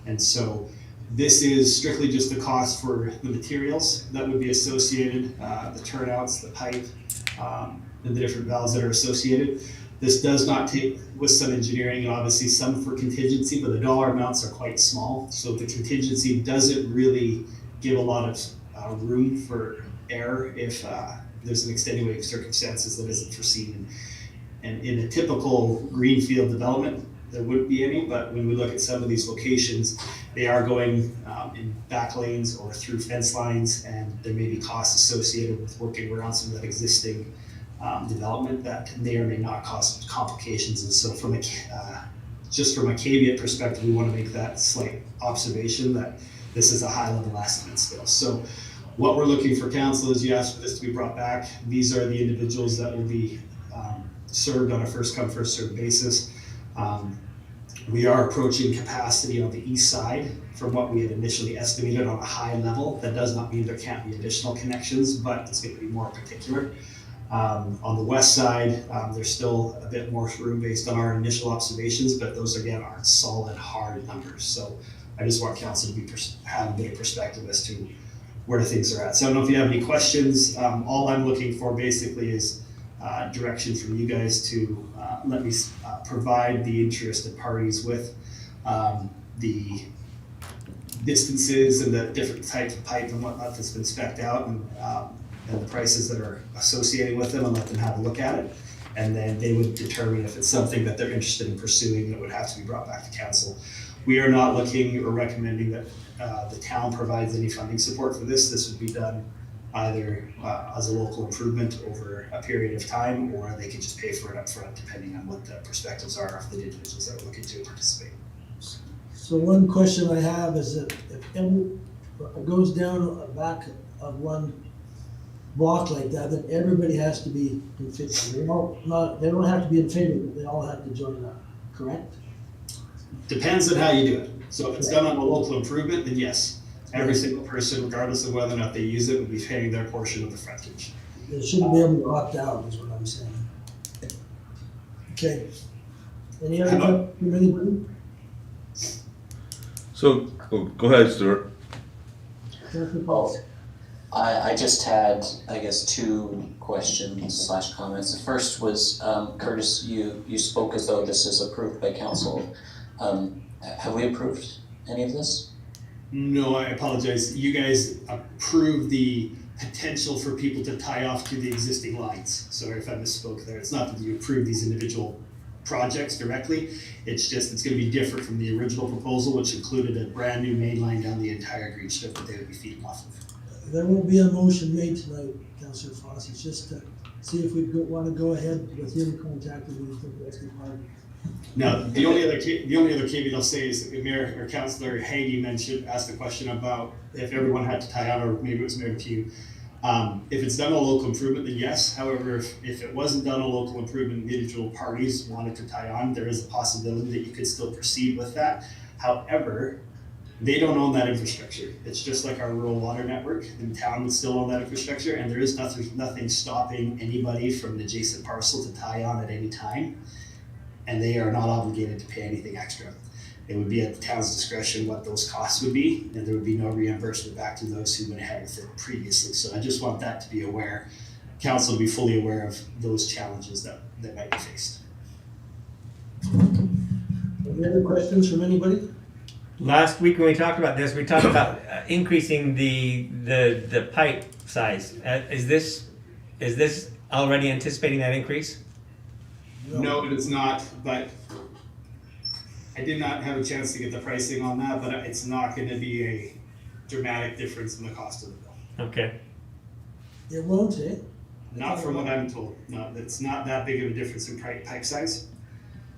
And so this is strictly just the cost for the materials that would be associated, the turnouts, the pipe, and the different valves that are associated. This does not take, with some engineering and obviously some for contingency, but the dollar amounts are quite small. So the contingency doesn't really give a lot of room for error if there's an extenuating circumstances that isn't foreseen. And in a typical greenfield development, there wouldn't be any, but when we look at some of these locations, they are going in back lanes or through fence lines, and there may be costs associated with working around some of that existing development that may or may not cause complications. And so from just from a caveat perspective, we want to make that slight observation that this is a high level estimate still. So what we're looking for council is you asked for this to be brought back. These are the individuals that will be served on a first come, first served basis. We are approaching capacity on the east side from what we had initially estimated on a high level. That does not mean there can't be additional connections, but it's going to be more particular. On the west side, there's still a bit more room based on our initial observations, but those again aren't solid, hard numbers. So I just want council to have a bit of perspective as to where things are at. So I don't know if you have any questions. All I'm looking for basically is direction from you guys to let me provide the interested parties with the distances and the different types of pipe and whatnot that's been spec'd out, and the prices that are associated with them, and let them have a look at it. And then they would determine if it's something that they're interested in pursuing that would have to be brought back to council. We are not looking or recommending that the town provides any funding support for this. This would be done either as a local improvement over a period of time, or they could just pay for it up front depending on what the perspectives are of the individuals that are looking to participate.
So one question I have is that if it goes down the back of one block like that, then everybody has to be in favor. They don't have to be in favor, but they all have to join up, correct?
Depends on how you do it. So if it's done on a local improvement, then yes, every single person, regardless of whether or not they use it, would be paying their portion of the frontage.
They shouldn't be able to opt out, is what I'm saying. Okay. Any other questions from anybody?
So, go ahead, Stuart.
Councilor Paul?
I just had, I guess, two questions / comments. The first was, Curtis, you spoke as though this is approved by council. Have we approved any of this?
No, I apologize. You guys approved the potential for people to tie off to the existing lines. Sorry if I misspoke there. It's not that you approve these individual projects directly. It's just, it's going to be different from the original proposal, which included a brand new main line down the entire green strip that they would be feeding off of.
There won't be a motion made tonight, Councilor Foss. It's just to see if we want to go ahead with him contacting the rest of the party.
Now, the only other caveat I'll say is that Mayor or Councillor Hagee asked a question about if everyone had to tie on, or maybe it was Mayor Pugh. If it's done a local improvement, then yes. However, if it wasn't done a local improvement, individual parties wanted to tie on, there is a possibility that you could still proceed with that. However, they don't own that infrastructure. It's just like our rural water network, and the town would still own that infrastructure, and there is nothing stopping anybody from an adjacent parcel to tie on at any time, and they are not obligated to pay anything extra. It would be at the town's discretion what those costs would be, and there would be no reimbursement back to those who went ahead with it previously. So I just want that to be aware. Council to be fully aware of those challenges that might be faced.
Any other questions from anybody?
Last week when we talked about this, we talked about increasing the pipe size. Is this already anticipating that increase?
No, it is not, but I did not have a chance to get the pricing on that, but it's not going to be a dramatic difference in the cost of the bill.
Okay.
It won't, eh?
Not from what I'm told. No, it's not that big of a difference in pipe size.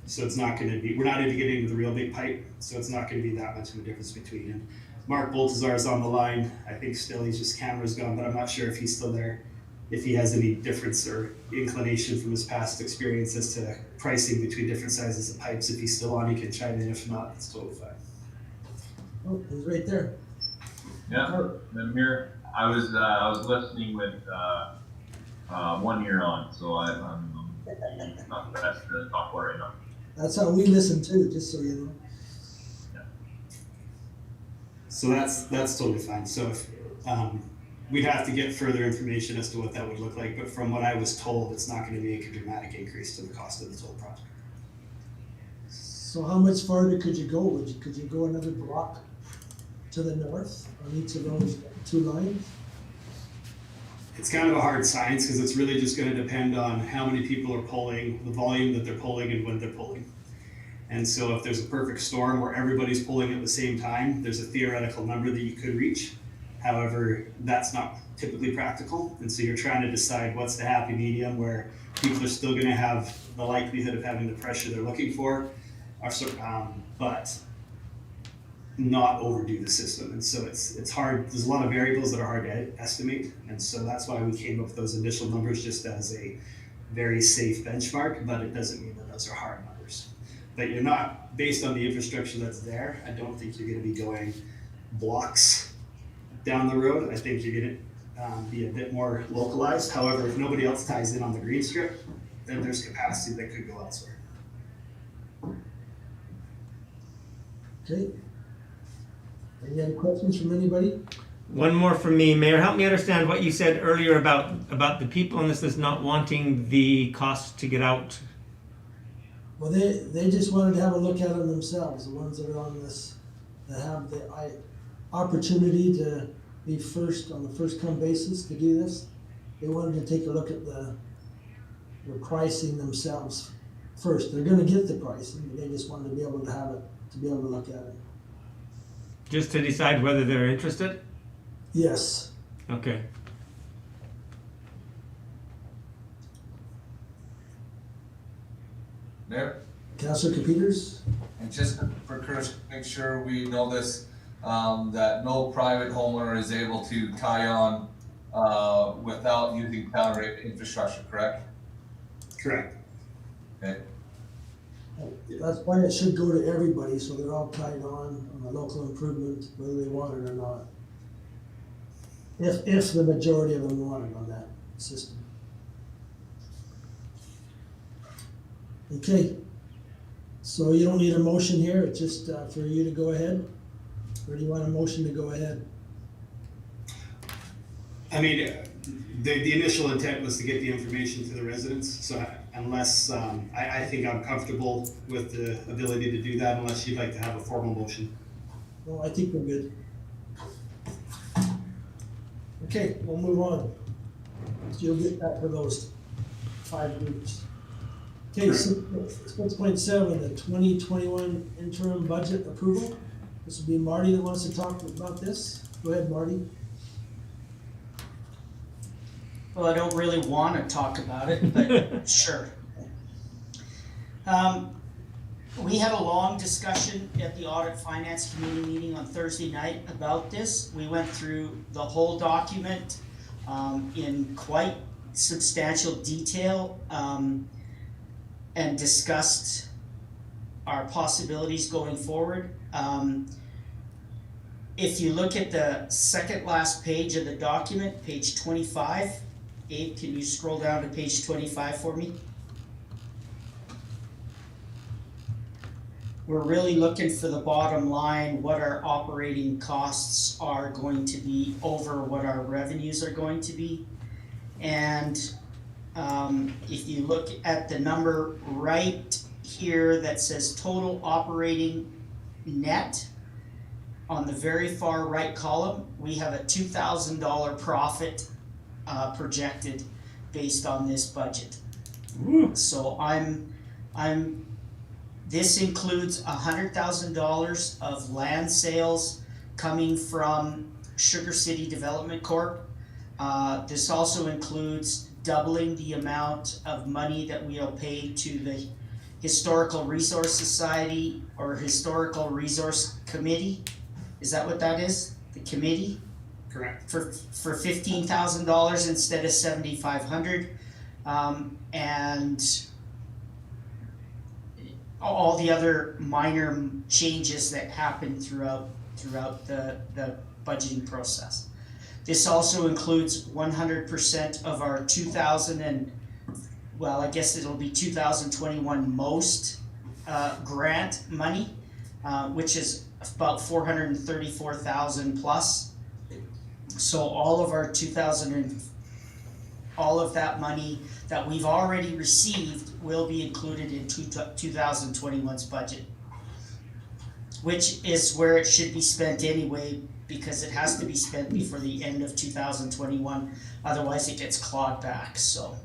So it's not going to be, we're not into getting into the real big pipe, so it's not going to be that much of a difference between. And Mark Baltazar is on the line. I think still he's just camera's gone, but I'm not sure if he's still there. If he has any difference or inclination from his past experience as to pricing between different sizes of pipes. If he's still on, he can chime in. If not, it's totally fine.
Oh, he's right there.
Yeah, I'm here. I was listening with one ear on, so I'm not the best to talk for right now.
That's how we listen too, just so you know.
Yeah.
So that's totally fine. So if we'd have to get further information as to what that would look like, but from what I was told, it's not going to make a dramatic increase to the cost of the total project.
So how much farther could you go? Could you go another block to the north on each of those two lines?
It's kind of a hard science because it's really just going to depend on how many people are pulling, the volume that they're pulling, and when they're pulling. And so if there's a perfect storm where everybody's pulling at the same time, there's a theoretical number that you could reach. However, that's not typically practical. And so you're trying to decide what's the happy medium where people are still going to have the likelihood of having the pressure they're looking for, but not overdo the system. And so it's hard. There's a lot of variables that are hard to estimate. And so that's why we came up with those initial numbers just as a very safe benchmark, but it doesn't mean that those are hard numbers. But you're not, based on the infrastructure that's there, I don't think you're gonna be going blocks down the road. I think you're gonna be a bit more localized. However, if nobody else ties in on the green strip, then there's capacity that could go elsewhere.
Okay. Any other questions from anybody?
One more from me, Mayor. Help me understand what you said earlier about the people on this list not wanting the cost to get out.
Well, they just wanted to have a look at them themselves, the ones that are on this, that have the opportunity to be first on the first come basis to do this. They wanted to take a look at the pricing themselves first. They're gonna get the pricing, but they just wanted to be able to have it, to be able to look at it.
Just to decide whether they're interested?
Yes.
Okay.
Mayor?
Councilor Capeters?
And just for Chris, make sure we know this, that no private homeowner is able to tie on without using town rate infrastructure, correct?
Correct.
Okay.
That's why it should go to everybody, so they're all tied on the local improvement, whether they want it or not. If the majority of them want it on that system. Okay, so you don't need a motion here, it's just for you to go ahead? Or do you want a motion to go ahead?
I mean, the initial intent was to get the information to the residents, so unless, I think I'm comfortable with the ability to do that unless you'd like to have a formal motion.
No, I think we're good. Okay, we'll move on. So you'll get that for those 5 groups. Okay, 6.7, the 2021 interim budget approval. This will be Marty that wants to talk about this. Go ahead, Marty.
Well, I don't really want to talk about it, but sure. We had a long discussion at the Audit Finance Committee meeting on Thursday night about this. We went through the whole document in quite substantial detail and discussed our possibilities going forward. If you look at the second last page of the document, page 25, Abe, can you scroll down to page 25 for me? We're really looking for the bottom line, what our operating costs are going to be over what our revenues are going to be. And if you look at the number right here that says total operating net, on the very far right column, we have a $2,000 profit projected based on this budget.
Woo.
So this includes $100,000 of land sales coming from Sugar City Development Corp. This also includes doubling the amount of money that we'll pay to the Historical Resource Society or Historical Resource Committee. Is that what that is? The committee?
Correct.
For $15,000 instead of $7,500, and all the other minor changes that happen throughout the budgeting process. This also includes 100% of our 2021 most grant money, which is about 434,000 plus. So all of our all of that money that we've already received will be included in 2021's budget, which is where it should be spent anyway, because it has to be spent before the end of 2021, otherwise it gets clawed back, so.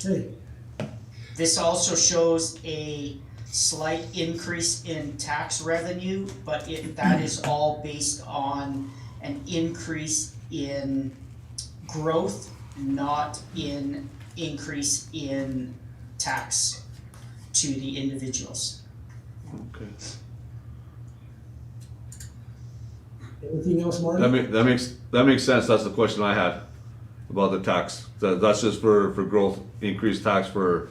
Okay,
This also shows a slight increase in tax revenue, but that is all based on an increase in growth, not in increase in tax to the individuals.
Okay.
Anything else, Marty?
That makes sense. That's the question I had about the tax. That's just for growth, increased tax for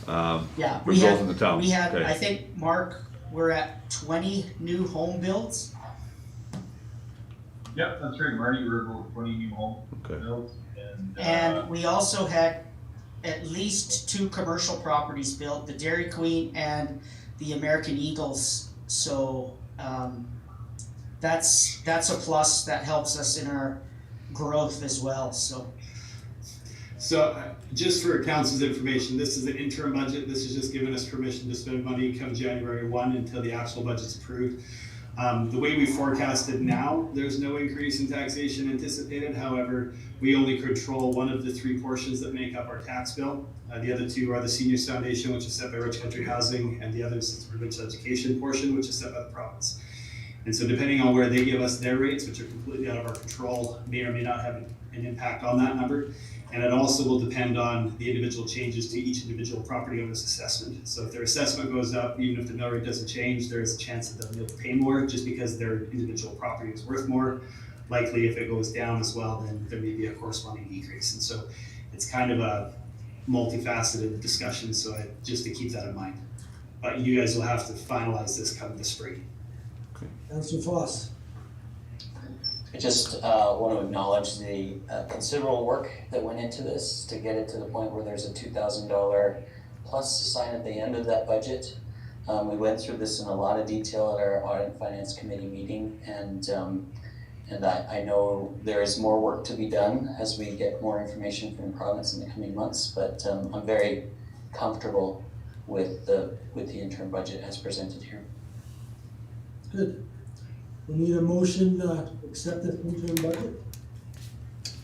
Yeah,
for
we
growth
had,
in the town.
we had,
Okay.
I think, Mark, we're at 20 new home builds.
Yep, that's right, Marty, we're about 20 new homes
Okay.
built, and
And we also had at least 2 commercial properties built, the Dairy Queen and the American Eagles. So, that's a plus that helps us in our growth as well, so.
So, just for council's information, this is an interim budget. This is just giving us permission to spend money come January 1 until the actual budget's approved. The way we forecasted now, there's no increase in taxation anticipated. However, we only control one of the 3 portions that make up our tax bill. The other 2 are the Seniors Foundation, which is set by Rich Country Housing, and the other is the provincial education portion, which is set by the province. And so depending on where they give us their rates, which are completely out of our control, may or may not have an impact on that number. And it also will depend on the individual changes to each individual property owner's assessment. So if their assessment goes up, even if the mill rate doesn't change, there is a chance that they'll be able to pay more just because their individual property is worth more. Likely if it goes down as well, then there may be a corresponding decrease. And so it's kind of a multifaceted discussion, so just to keep that in mind. But you guys will have to finalize this come the spring.
Councillor Foss.
I just want to acknowledge the considerable work that went into this to get it to the point where there's a $2,000 plus sign at the end of that budget. We went through this in a lot of detail at our Audit and Finance Committee meeting, and I know there is more work to be done as we get more information from the province in the coming months, but I'm very comfortable with the interim budget as presented here.
Good. We need a motion to accept this interim budget.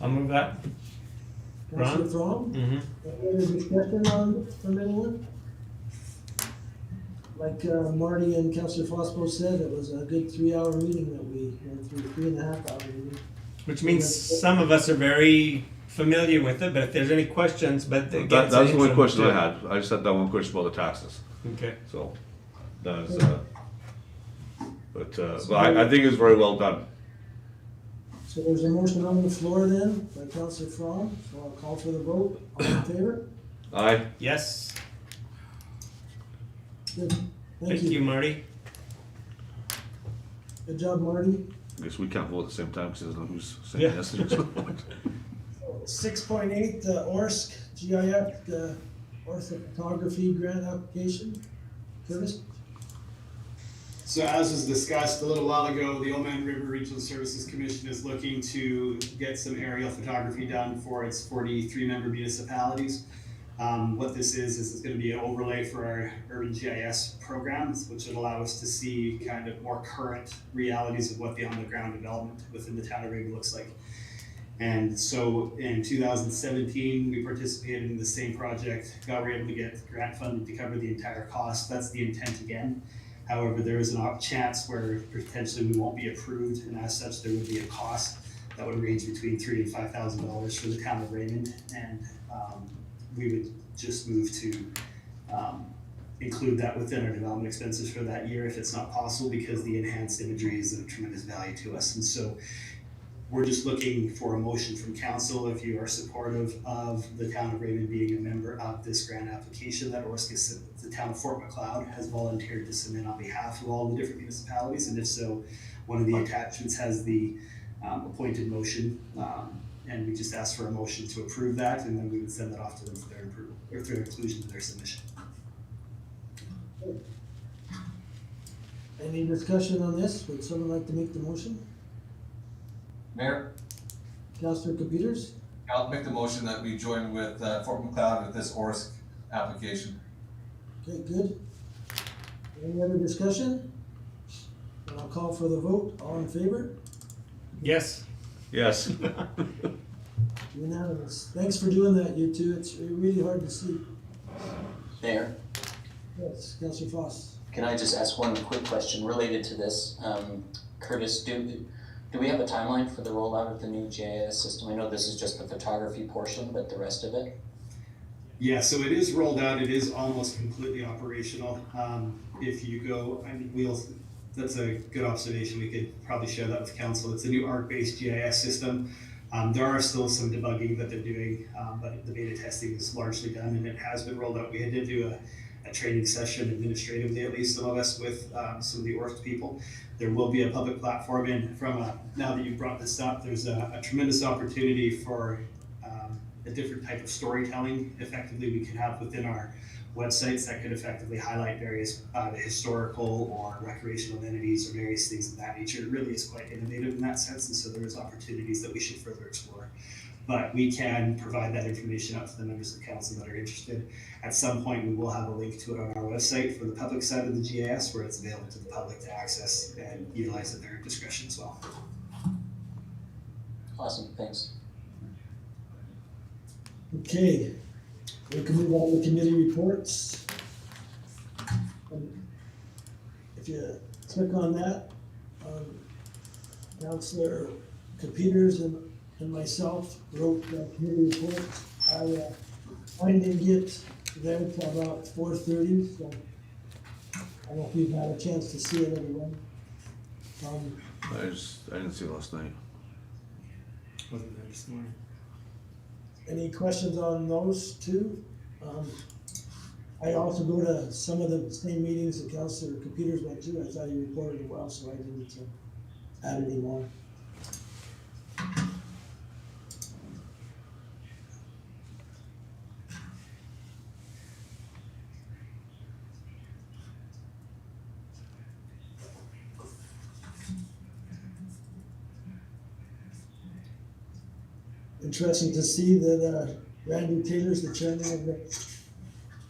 I'll move that.
Councillor
Ron?
Fromm?
Mm-hmm.
Any other discussion on, from anyone? Like Marty and Councillor Foss both said, it was a good 3-hour meeting that we went through, 3.5 hour meeting.
Which means some of us are very familiar with it, but if there's any questions, but again,
That's the only
interim
question
too.
I had. I just had that one question about the taxes.
Okay.
So that is, but I think it's very well done.
So there's a motion on the floor then by Councillor Fromm, so I'll call for the vote. All in favor?
Aye.
Yes.
Good.
Thank you, Marty.
Good job, Marty.
I guess we can't vote at the same time because there's no who's saying
Yeah.
yes.
6.8, ORSC GIF, orthography grant application. Curtis?
So as was discussed a little while ago, the Oman River Regional Services Commission is looking to get some aerial photography done for its 43 member municipalities. What this is it's going to be an overlay for our urban GIS programs, which would allow us to see kind of more current realities of what the on-the-ground development within the town of Raymond looks like. And so in 2017, we participated in the same project, we were able to get grant funding to cover the entire cost. That's the intent again. However, there is an chance where potentially we won't be approved, and as such, there would be a cost that would range between $3,000 and $5,000 for the town of Raymond, and we would just move to include that within our development expenses for that year if it's not possible, because the enhanced imagery is of tremendous value to us. And so we're just looking for a motion from council if you are supportive of the town of Raymond being a member of this grant application that ORSC, the town of Fort Macleod, has volunteered to submit on behalf of all the different municipalities. And if so, one of the attachments has the appointed motion, and we just ask for a motion to approve that, and then we would send that off to them for their approval or for their inclusion in their submission.
Any discussion on this? Would someone like to make the motion?
Mayor,
Councillor Computers?
I'll make the motion that we join with Fort Macleod with this ORSC application.
Okay, good. Any other discussion? And I'll call for the vote. All in favor?
Yes.
Yes.
Unanimous. Thanks for doing that, you two. It's really hard to see.
Mayor,
Yes, Councillor Foss.
can I just ask one quick question related to this? Curtis, do we have a timeline for the rollout of the new GIS system? I know this is just the photography portion, but the rest of it?
Yeah, so it is rolled out. It is almost completely operational. If you go, I mean, that's a good observation. We could probably share that with council. It's a new ARC-based GIS system. There are still some debugging that they're doing, but the beta testing is largely done and it has been rolled out. We did do a training session administratively, at least some of us, with some of the ORF people. There will be a public platform, and now that you've brought this up, there's a tremendous opportunity for a different type of storytelling effectively we can have within our websites that could effectively highlight various historical or recreational amenities or various things of that nature. It really is quite innovative in that sense, and so there is opportunities that we should further explore. But we can provide that information out to the members of council that are interested. At some point, we will have a link to it on our website for the public side of the GIS, where it's available to the public to access and utilize at their discretion as well.
Awesome, thanks.
Okay, we can move on to committee reports. If you click on that, Councillor Peters and myself wrote committee reports. I didn't get there till about 4:30, so I don't know if you've had a chance to see it, everyone.
I didn't see it last night.
Wasn't there this morning.
Any questions on those two? I also go to some of the same meetings that Councillor Peters went to. I thought he reported it well, so I didn't add any more. Interesting to see that Randy Taylor's the chairman of the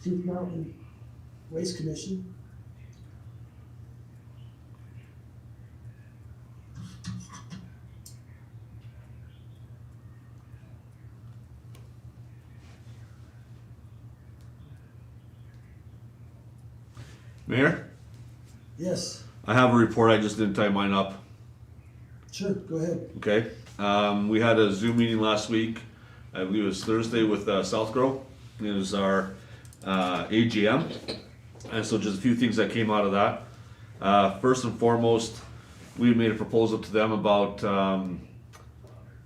Chief Mountain Waste Commission.
Mayor,
Yes,
I have a report. I just didn't type mine up.
sure, go ahead.
Okay. We had a Zoom meeting last week. I believe it was Thursday with South Grow. It was our AGM. And so just a few things that came out of that. First and foremost, we made a proposal to them about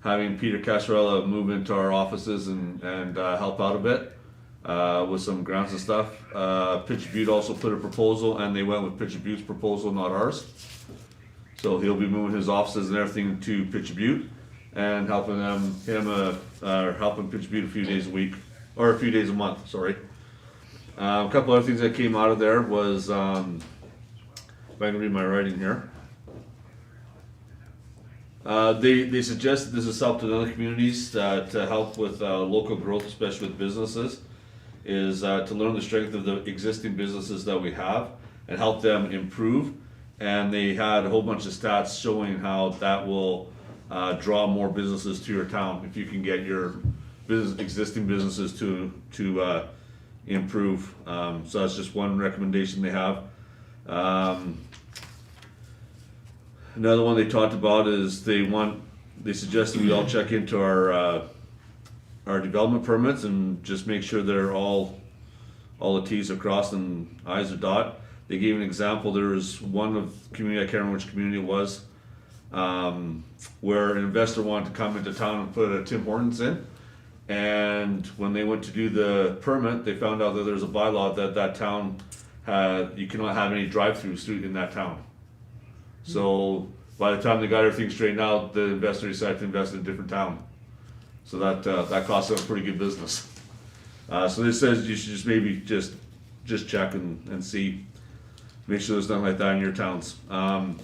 having Peter Casarella move into our offices and help out a bit with some grants and stuff. Pitcher Butte also put a proposal, and they went with Pitcher Butte's proposal, not ours. So he'll be moving his offices and everything to Pitcher Butte and helping helping Pitcher Butte a few days a week, or a few days a month, sorry. A couple other things that came out of there was, if I can read my writing here. They suggested this is help to other communities to help with local growth, especially with businesses, is to learn the strength of the existing businesses that we have and help them improve. And they had a whole bunch of stats showing how that will draw more businesses to your town if you can get your existing businesses to improve. So that's just one recommendation they have. Another one they talked about is they suggested we all check into our development permits and just make sure they're all the T's are crossed and I's are dotted. They gave an example. There was one of community, I can't remember which community it was, where an investor wanted to come into town and put a Tim Hortons in. And when they went to do the permit, they found out that there's a bylaw that town you cannot have any drive-throughs in that town. So by the time they got everything straightened out, the investor decided to invest in a different town. So that cost them a pretty good business. So this says you should maybe just check and see. Make sure there's nothing like that in your towns. Another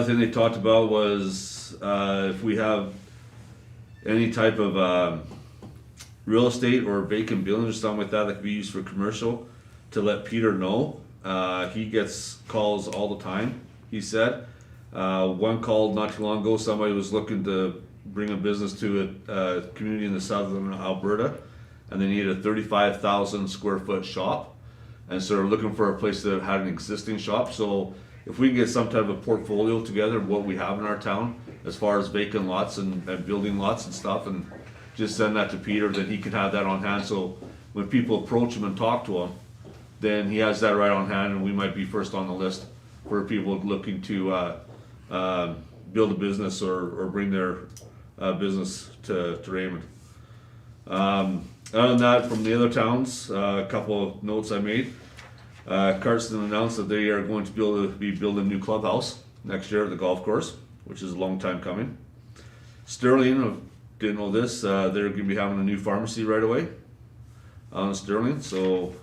thing they talked about was if we have any type of real estate or vacant buildings or something like that could be used for commercial, to let Peter know. He gets calls all the time, he said. One call not too long ago, somebody was looking to bring a business to a community in the southern Alberta, and they needed a 35,000 square foot shop. And so they're looking for a place that had an existing shop. So if we can get some type of portfolio together of what we have in our town, as far as vacant lots and building lots and stuff, and just send that to Peter, then he can have that on hand. So when people approach him and talk to him, then he has that right on hand, and we might be first on the list for people looking to build a business or bring their business to Raymond. Other than that, from the other towns, a couple of notes I made. Carson announced that they are going to be building a new clubhouse next year at the golf course, which is a long time coming. Sterling, didn't know this, they're going to be having a new pharmacy right away on Sterling, so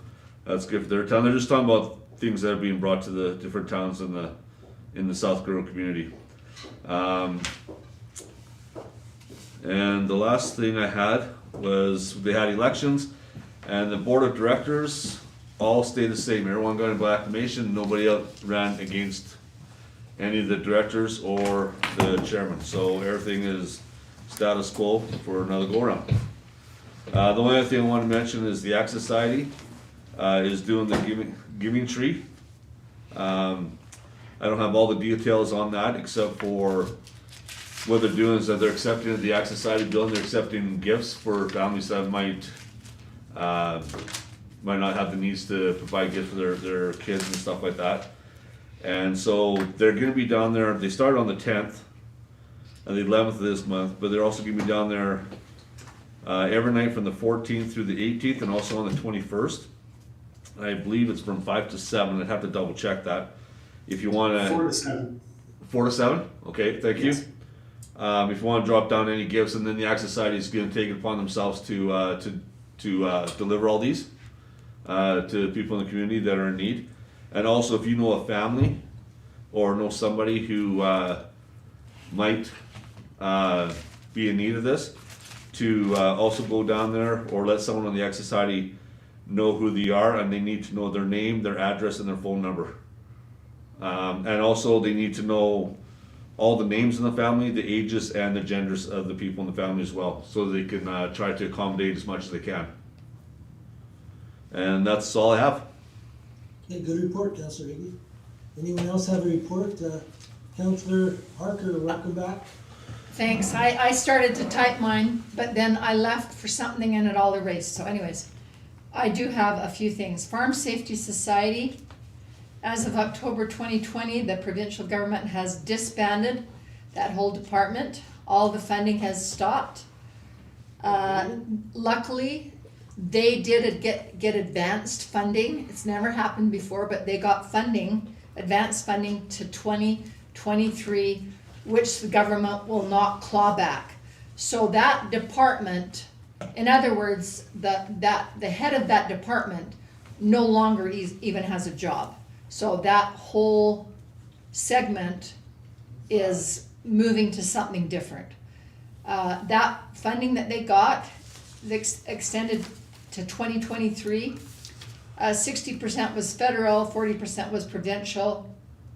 that's good for their town. They're just talking about things that are being brought to the different towns in the South Girl community. And the last thing I had was they had elections, and the board of directors all stayed the same. Everyone got by acclamation. Nobody else ran against any of the directors or the chairman. So everything is status quo for another go around. The only other thing I want to mention is the Axe Society is doing the giving tree. I don't have all the details on that except for what they're doing is that they're accepting the Axe Society building. They're accepting gifts for families that might not have the needs to provide gifts for their kids and stuff like that. And so they're going to be down there. They started on the 10th and the 11th of this month, but they're also going to be down there every night from the 14th through the 18th and also on the 21st. I believe it's from 5 to 7. I'd have to double check that. If you want to...
4 to 7.
4 to 7? Okay, thank you. If you want to drop down any gifts, and then the Axe Society is going to take it upon themselves to deliver all these to people in the community that are in need. And also, if you know a family or know somebody who might be in need of this, to also go down there or let someone on the Axe Society know who they are, and they need to know their name, their address, and their phone number. And also, they need to know all the names in the family, the ages, and the genders of the people in the family as well, so they can try to accommodate as much as they can. And that's all I have.
Okay, good report, Councillor Higgy. Anyone else have a report? Councillor Harker, welcome back.
Thanks. I started to type mine, but then I left for something and it all erased. So anyways, I do have a few things. Farm Safety Society, as of October 2020, the provincial government has disbanded that whole department. All the funding has stopped. Luckily, they did get advanced funding. It's never happened before, but they got funding, advanced funding to 2023, which the government will not claw back. So that department, in other words, the head of that department no longer even has a job. So that whole segment is moving to something different. That funding that they got extended to 2023. 60% was federal, 40% was provincial.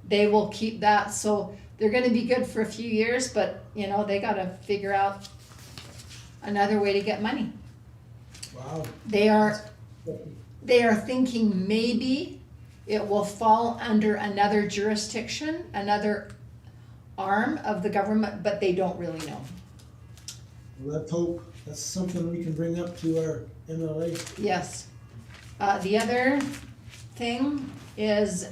They will keep that, so they're going to be good for a few years, but you know they got to figure out another way to get money.
Wow.
They are thinking maybe it will fall under another jurisdiction, another arm of the government, but they don't really know.
Well, let's hope that's something we can bring up to our MLA.
Yes. The other thing is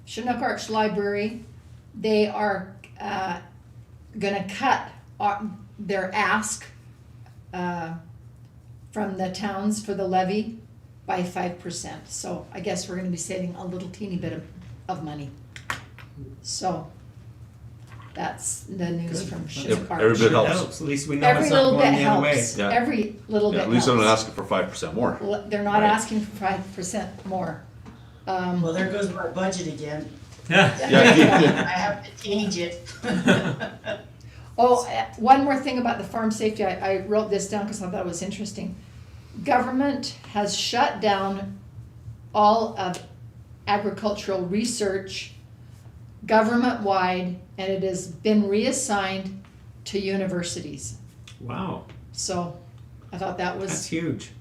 Chinook Arch Library, they are gonna cut their ask from the towns for the levy by 5%. So I guess we're gonna be saving a little teeny bit of money. So that's the news from Chinook Arch.
Every bit
It
helps.
At least we know
Every
it's not
little bit
going the other way.
helps.
Yeah.
Every little bit
At least
helps.
they're not asking for 5% more.
They're not
Right.
asking for 5% more.
Well, there goes my budget again.
Yeah.
Yeah.
I have to change it.
One more thing about the farm safety. I wrote this down because I thought it was interesting. Government has shut down all of agricultural research government-wide, and it has been reassigned to universities.
Wow,
So I thought that
that's
was
huge.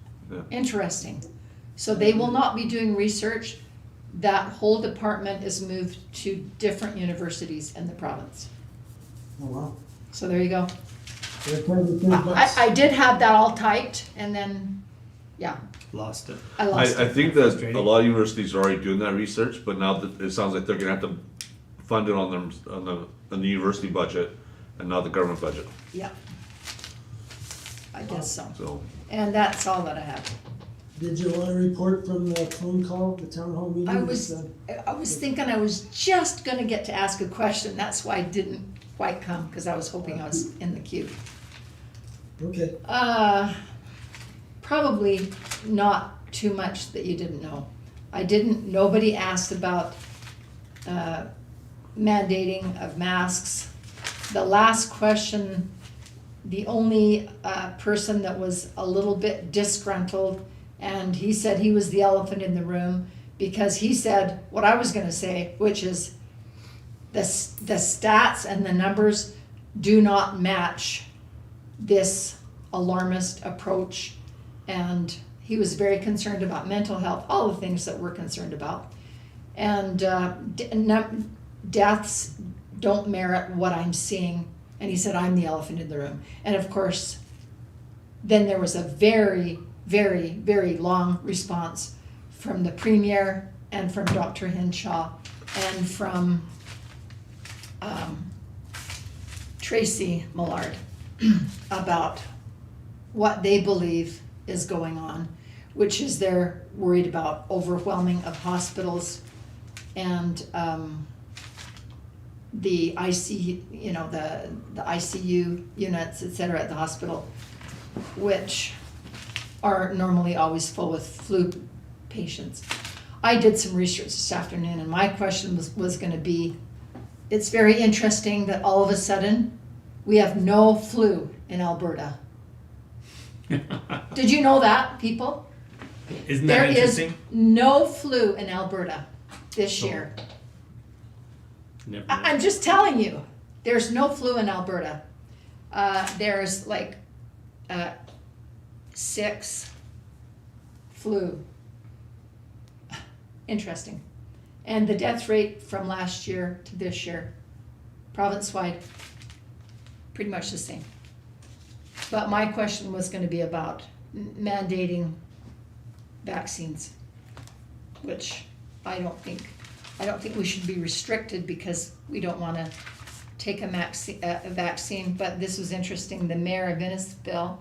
interesting. So they will not be doing research. That whole department is moved to different universities in the province.
Oh, wow.
So there you go.
They're trying to think that's-
I did have that all typed, and then Yeah,
Lost it.
I lost
I
it.
think that a
Frustrating.
lot of universities are already doing that research, but now that it sounds like they're gonna have to fund it on the university budget and not the government budget,
Yeah. I guess so.
so.
And that's all that I have.
Did you want to report from the phone call, the town hall meeting?
I was thinking I was just gonna get to ask a question. That's why I didn't quite come, because I was hoping I was in the queue.
Okay,
Probably not too much that you didn't know. Nobody asked about mandating of masks. The last question, the only person that was a little bit disgruntled, and he said he was the elephant in the room, because he said what I was gonna say, which is the stats and the numbers do not match this alarmist approach. And he was very concerned about mental health, all the things that we're concerned about. And deaths don't merit what I'm seeing. And he said, I'm the elephant in the room. And of course, then there was a very, very, very long response from the Premier and from Dr. Hinshaw and from Tracy Millard about what they believe is going on, which is they're worried about overwhelming of hospitals and the ICU, the ICU units, et cetera, at the hospital, which are normally always full with flu patients. I did some research this afternoon, and my question was gonna be, it's very interesting that all of a sudden, we have no flu in Alberta. Did you know that, people?
Isn't that interesting?
There is no flu in Alberta this year.
Never
I'm just telling you, there's no flu in Alberta. There's like 6 flu. Interesting. And the death rate from last year to this year, province-wide, pretty much the same. But my question was gonna be about mandating vaccines, which I don't think we should be restricted because we don't wanna take a vaccine, but this was interesting, the mayor of Innisfil,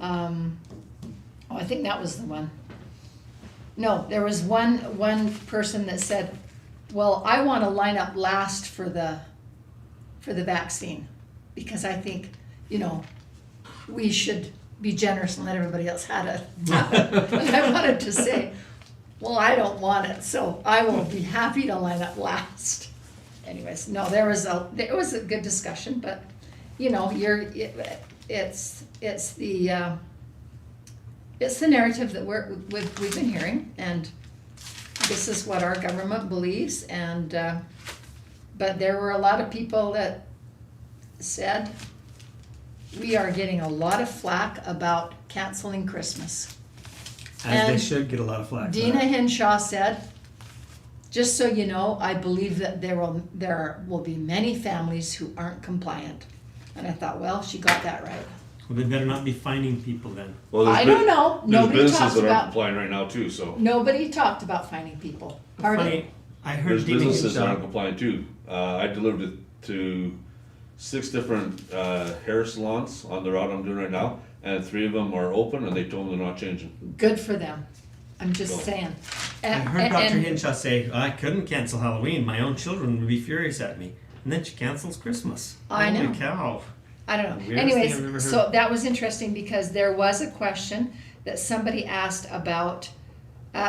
I think that was the one. No, there was one person that said, well, I wanna line up last for the vaccine, because I think, we should be generous and let everybody else have it. And I wanted to say, well, I don't want it, so I will be happy to line up last. Anyways, no, it was a good discussion, but it's the narrative that we've been hearing, and this is what our government believes, and but there were a lot of people that said we are getting a lot of flack about canceling Christmas.
As they
And
should get a lot of flack. for
Dina
that.
Hinshaw said, just so you know, I believe that there will be many families who aren't compliant. And I thought, well, she got that right.
Well, they better not be finding people then.
Well,
I don't know.
There's
Nobody
businesses
talked
that aren't
about,
complying right now too, so.
nobody talked about finding people. Pardon?
Funny, I heard
There's
Dina
businesses that aren't
Hinshaw.
compliant too. I delivered it to 6 different hair salons on the route I'm doing right now, and 3 of them are open, and they told me they're not changing.
Good for them. I'm just
So-
saying.
I heard Dr. Hinshaw say, I couldn't cancel Halloween. My own children would be furious at me. And then she cancels Christmas.
I know.
Holy cow.
I don't know.
Weirdest thing I've ever
Anyways,
heard.
so that was interesting because there was a question that somebody asked about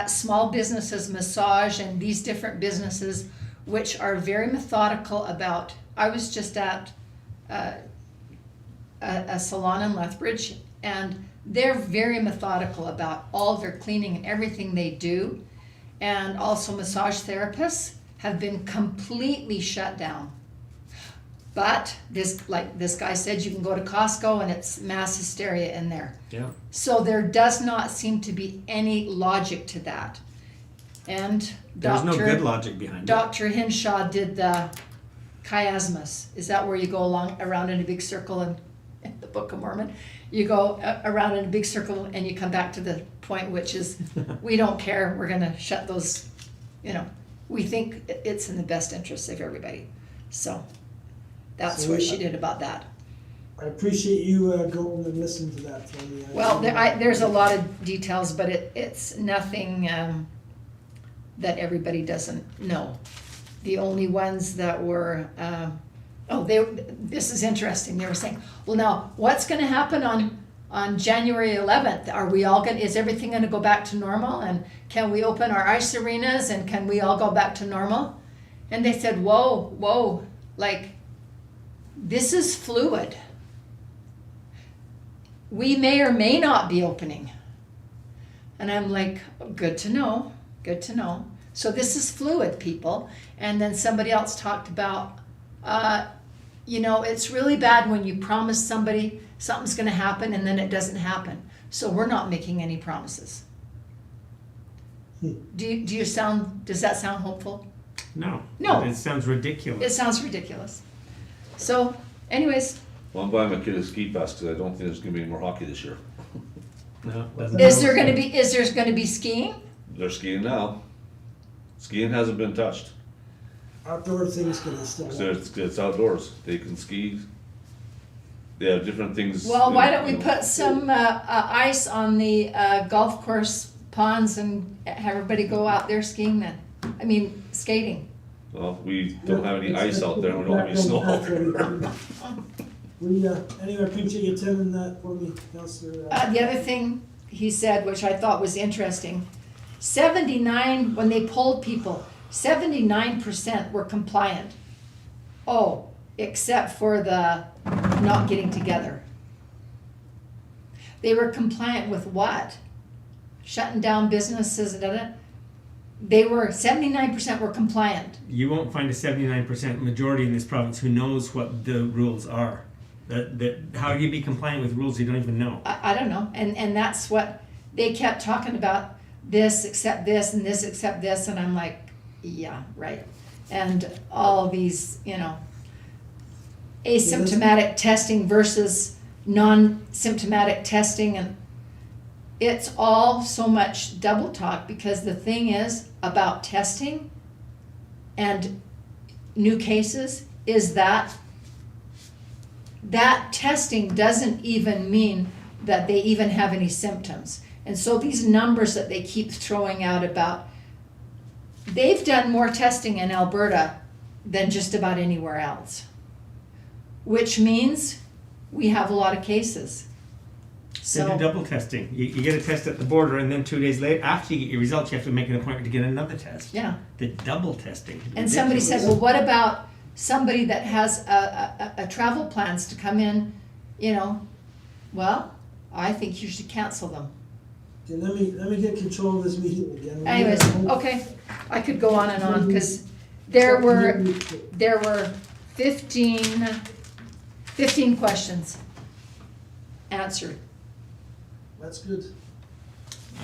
small businesses, massage, and these different businesses, which are very methodical about. I was just at a salon in Lethbridge, and they're very methodical about all their cleaning and everything they do. And also massage therapists have been completely shut down. But this guy said, you can go to Costco and it's mass hysteria in there.
Yeah.
So there does not seem to be any logic to that. And
There's no good logic behind it.
Dr. Hinshaw did the chiasmus. Is that where you go around in a big circle and the Book of Mormon. You go around in a big circle and you come back to the point, which is, we don't care, we're gonna shut those, we think it's in the best interest of everybody. So, that's
So
what
we-
she did about that.
I appreciate you going and listening to that for me.
Well, there's a lot of details, but it's nothing that everybody doesn't know. The only ones that were, this is interesting. They were saying, well, now what's going to happen on January 11th? Is everything going to go back to normal? And can we open our ice arenas and can we all go back to normal? And they said, whoa, like, this is fluid. We may or may not be opening. And I'm like, good to know. So this is fluid, people. And then somebody else talked about, it's really bad when you promise somebody something's going to happen and then it doesn't happen. So we're not making any promises. Does that sound hopeful?
No.
No.
It sounds ridiculous.
It sounds ridiculous. So, anyways,
Well, I'm buying my kid a ski pass because I don't think there's gonna be any more hockey this year.
No.
is there going to be skiing?
They're skiing now. Skiing hasn't been touched.
Outdoor things gonna still.
So it's outdoors. They can ski. They have different things.
Well, why don't we
you know.
put some ice on the golf course ponds and have everybody go out there skiing then? I mean, skating.
Well, we don't have any ice out there. We don't have any snow.
Anyway, I appreciate you attending that for me, Councillor.
The other thing he said, which I thought was interesting, 79, when they polled people, 79% were compliant. Oh, except for the not getting together. They were compliant with what? Shutting down businesses, They were, 79% were compliant.
You won't find a 79% majority in this province who knows what the rules are. How do you be compliant with rules you don't even know?
I don't know, and that's what they kept talking about, this except this and this except this, and I'm like, yeah, right. And all these, asymptomatic testing versus non-symptomatic testing, and it's all so much double talk, because the thing is about testing and new cases is that testing doesn't even mean that they even have any symptoms. And so these numbers that they keep throwing out about, they've done more testing in Alberta than just about anywhere else, which means we have a lot of cases.
They do double testing. You get a test at the border, and then 2 days later, after you get your results, you have to make an appointment to get another test.
Yeah.
The double testing.
And somebody said, well, what about somebody that has a travel plans to come in, Well, I think you should cancel them.
Okay, let me get control of this meeting again.
Anyways, okay, I could go on and on, because there were 15 questions answered.
That's good.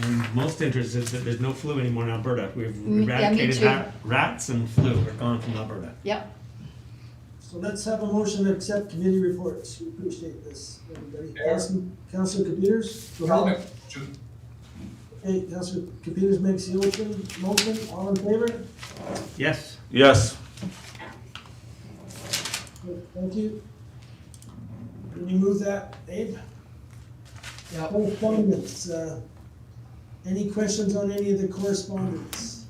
I'm most interested that there's no flu anymore in Alberta. We've
Yeah, me
eradicated
too.
rats and flu are gone from Alberta.
Yep.
So let's have a motion to accept committee reports. We appreciate this, everybody. Councillor Computers, go
I'll
ahead.
make a motion.
Okay, Councillor Computers makes the motion. All in favor?
Yes.
Yes.
Good, thank you. Can you move that, Abe?
Yeah.
Correspondence, any questions on any of the correspondence?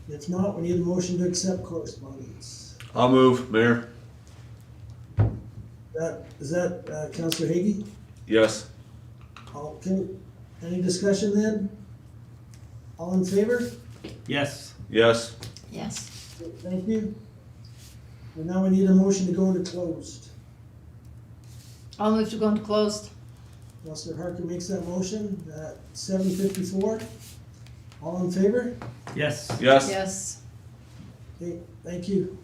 If not, we need a motion to accept correspondence.
I'll move, Mayor.
Is that Councillor Hagee?
Yes.
Okay, any discussion then? All in favor?
Yes.
Yes.
Yes.
Thank you. And now we need a motion to go into closed.
I'll move to go into closed.
Councillor Harker makes that motion at 7:54. All in favor?
Yes.
Yes.
Yes.
Okay, thank you.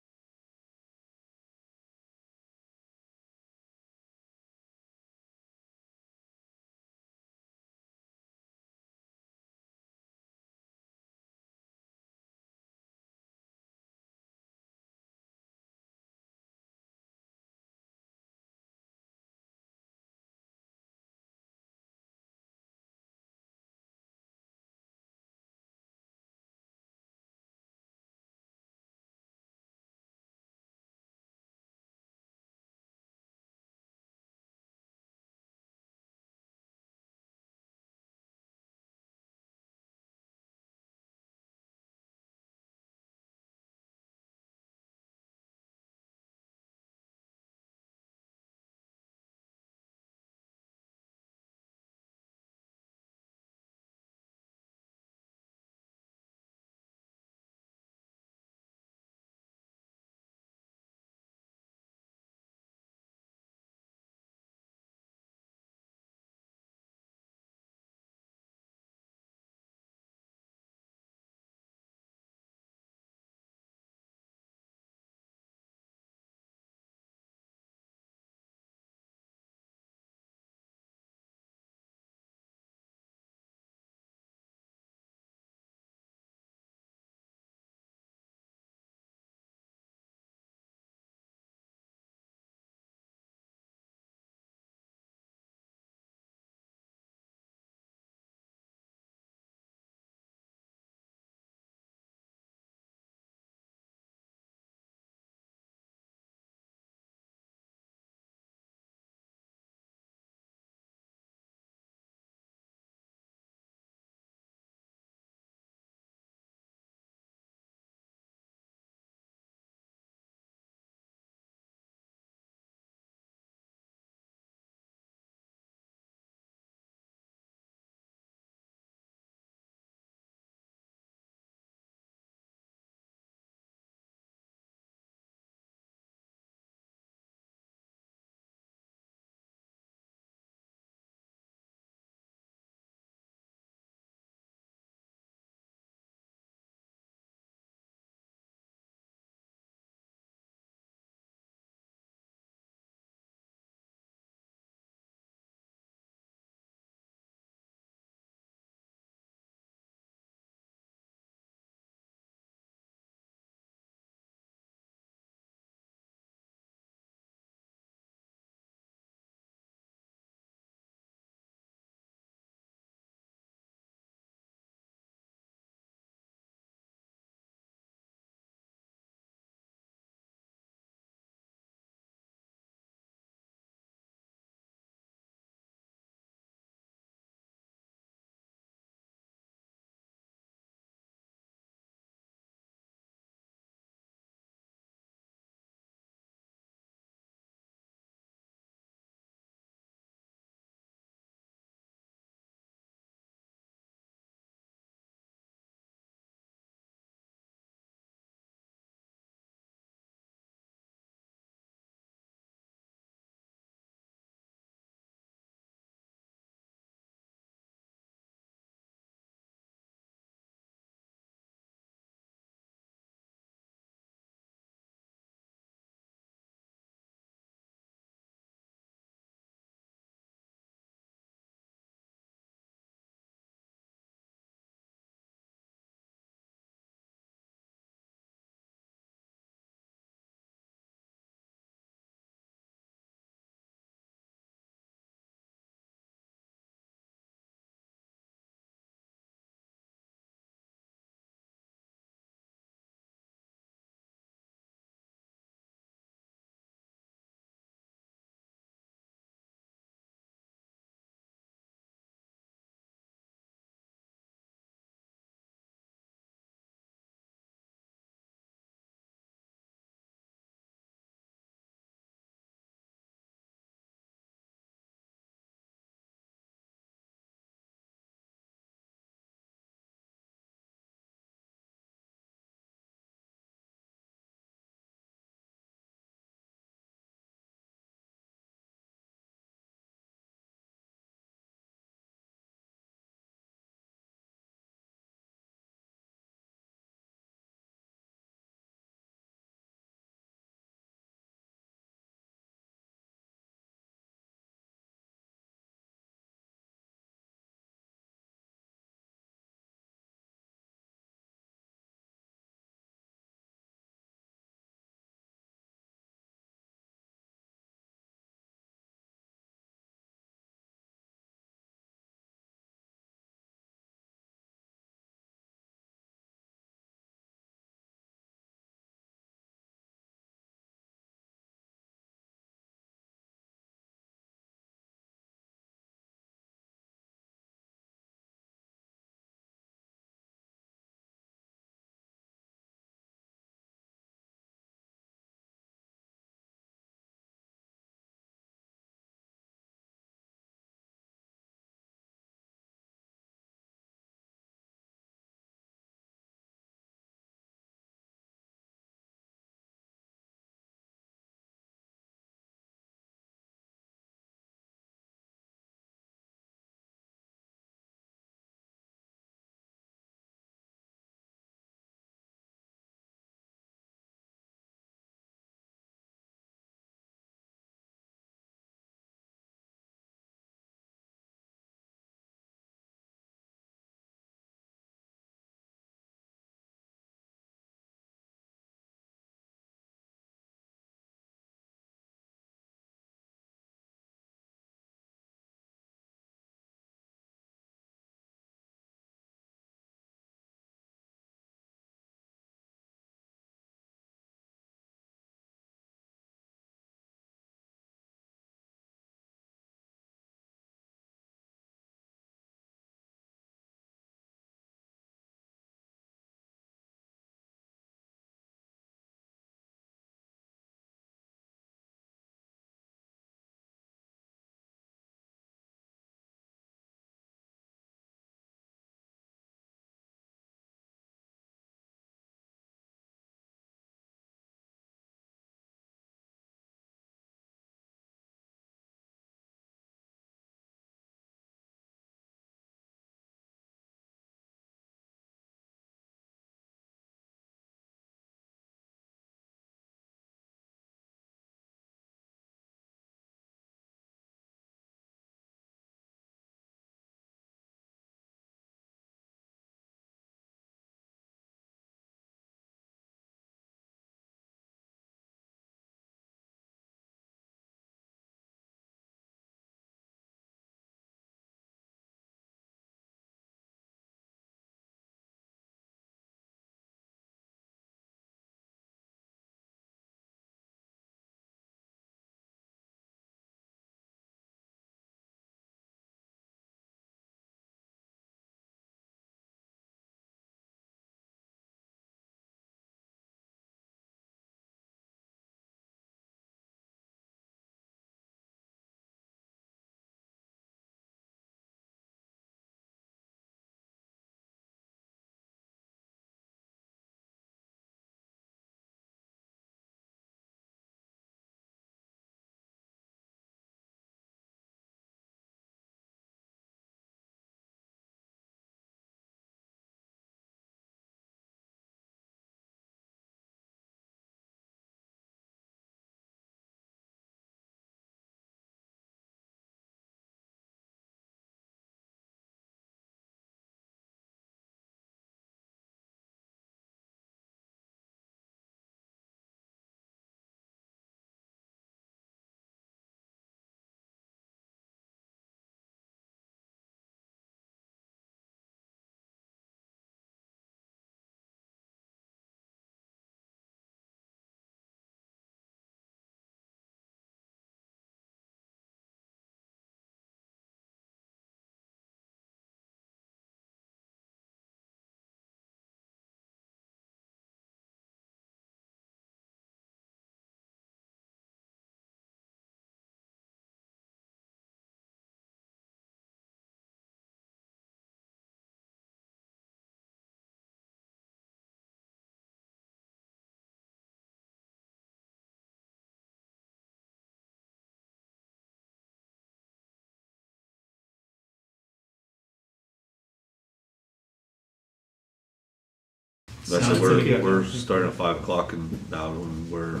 That's
Sounds
it,
okay.
we're starting at 5 o'clock and now we're,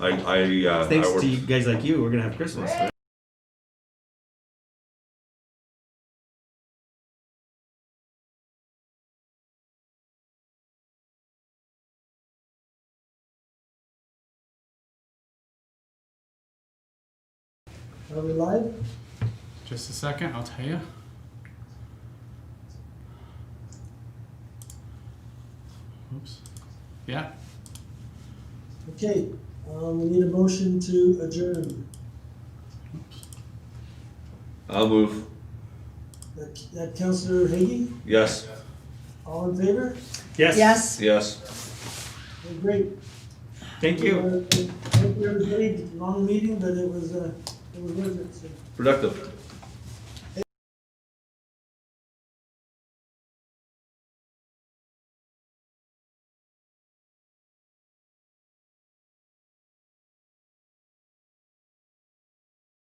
I
Thanks
work.
to you guys like you, we're gonna have Christmas. Right?
Are we live?
Just a second, I'll tell you. Oops. Yeah.
Okay, we need a motion to adjourn.
I'll move.
That Councillor Hagee,
Yes,
all in favor?
Yes.
Yes.
yes.
Okay, great.
Thank you.
Thank you, everybody. Long meeting, but it was worth it. So.
Productive.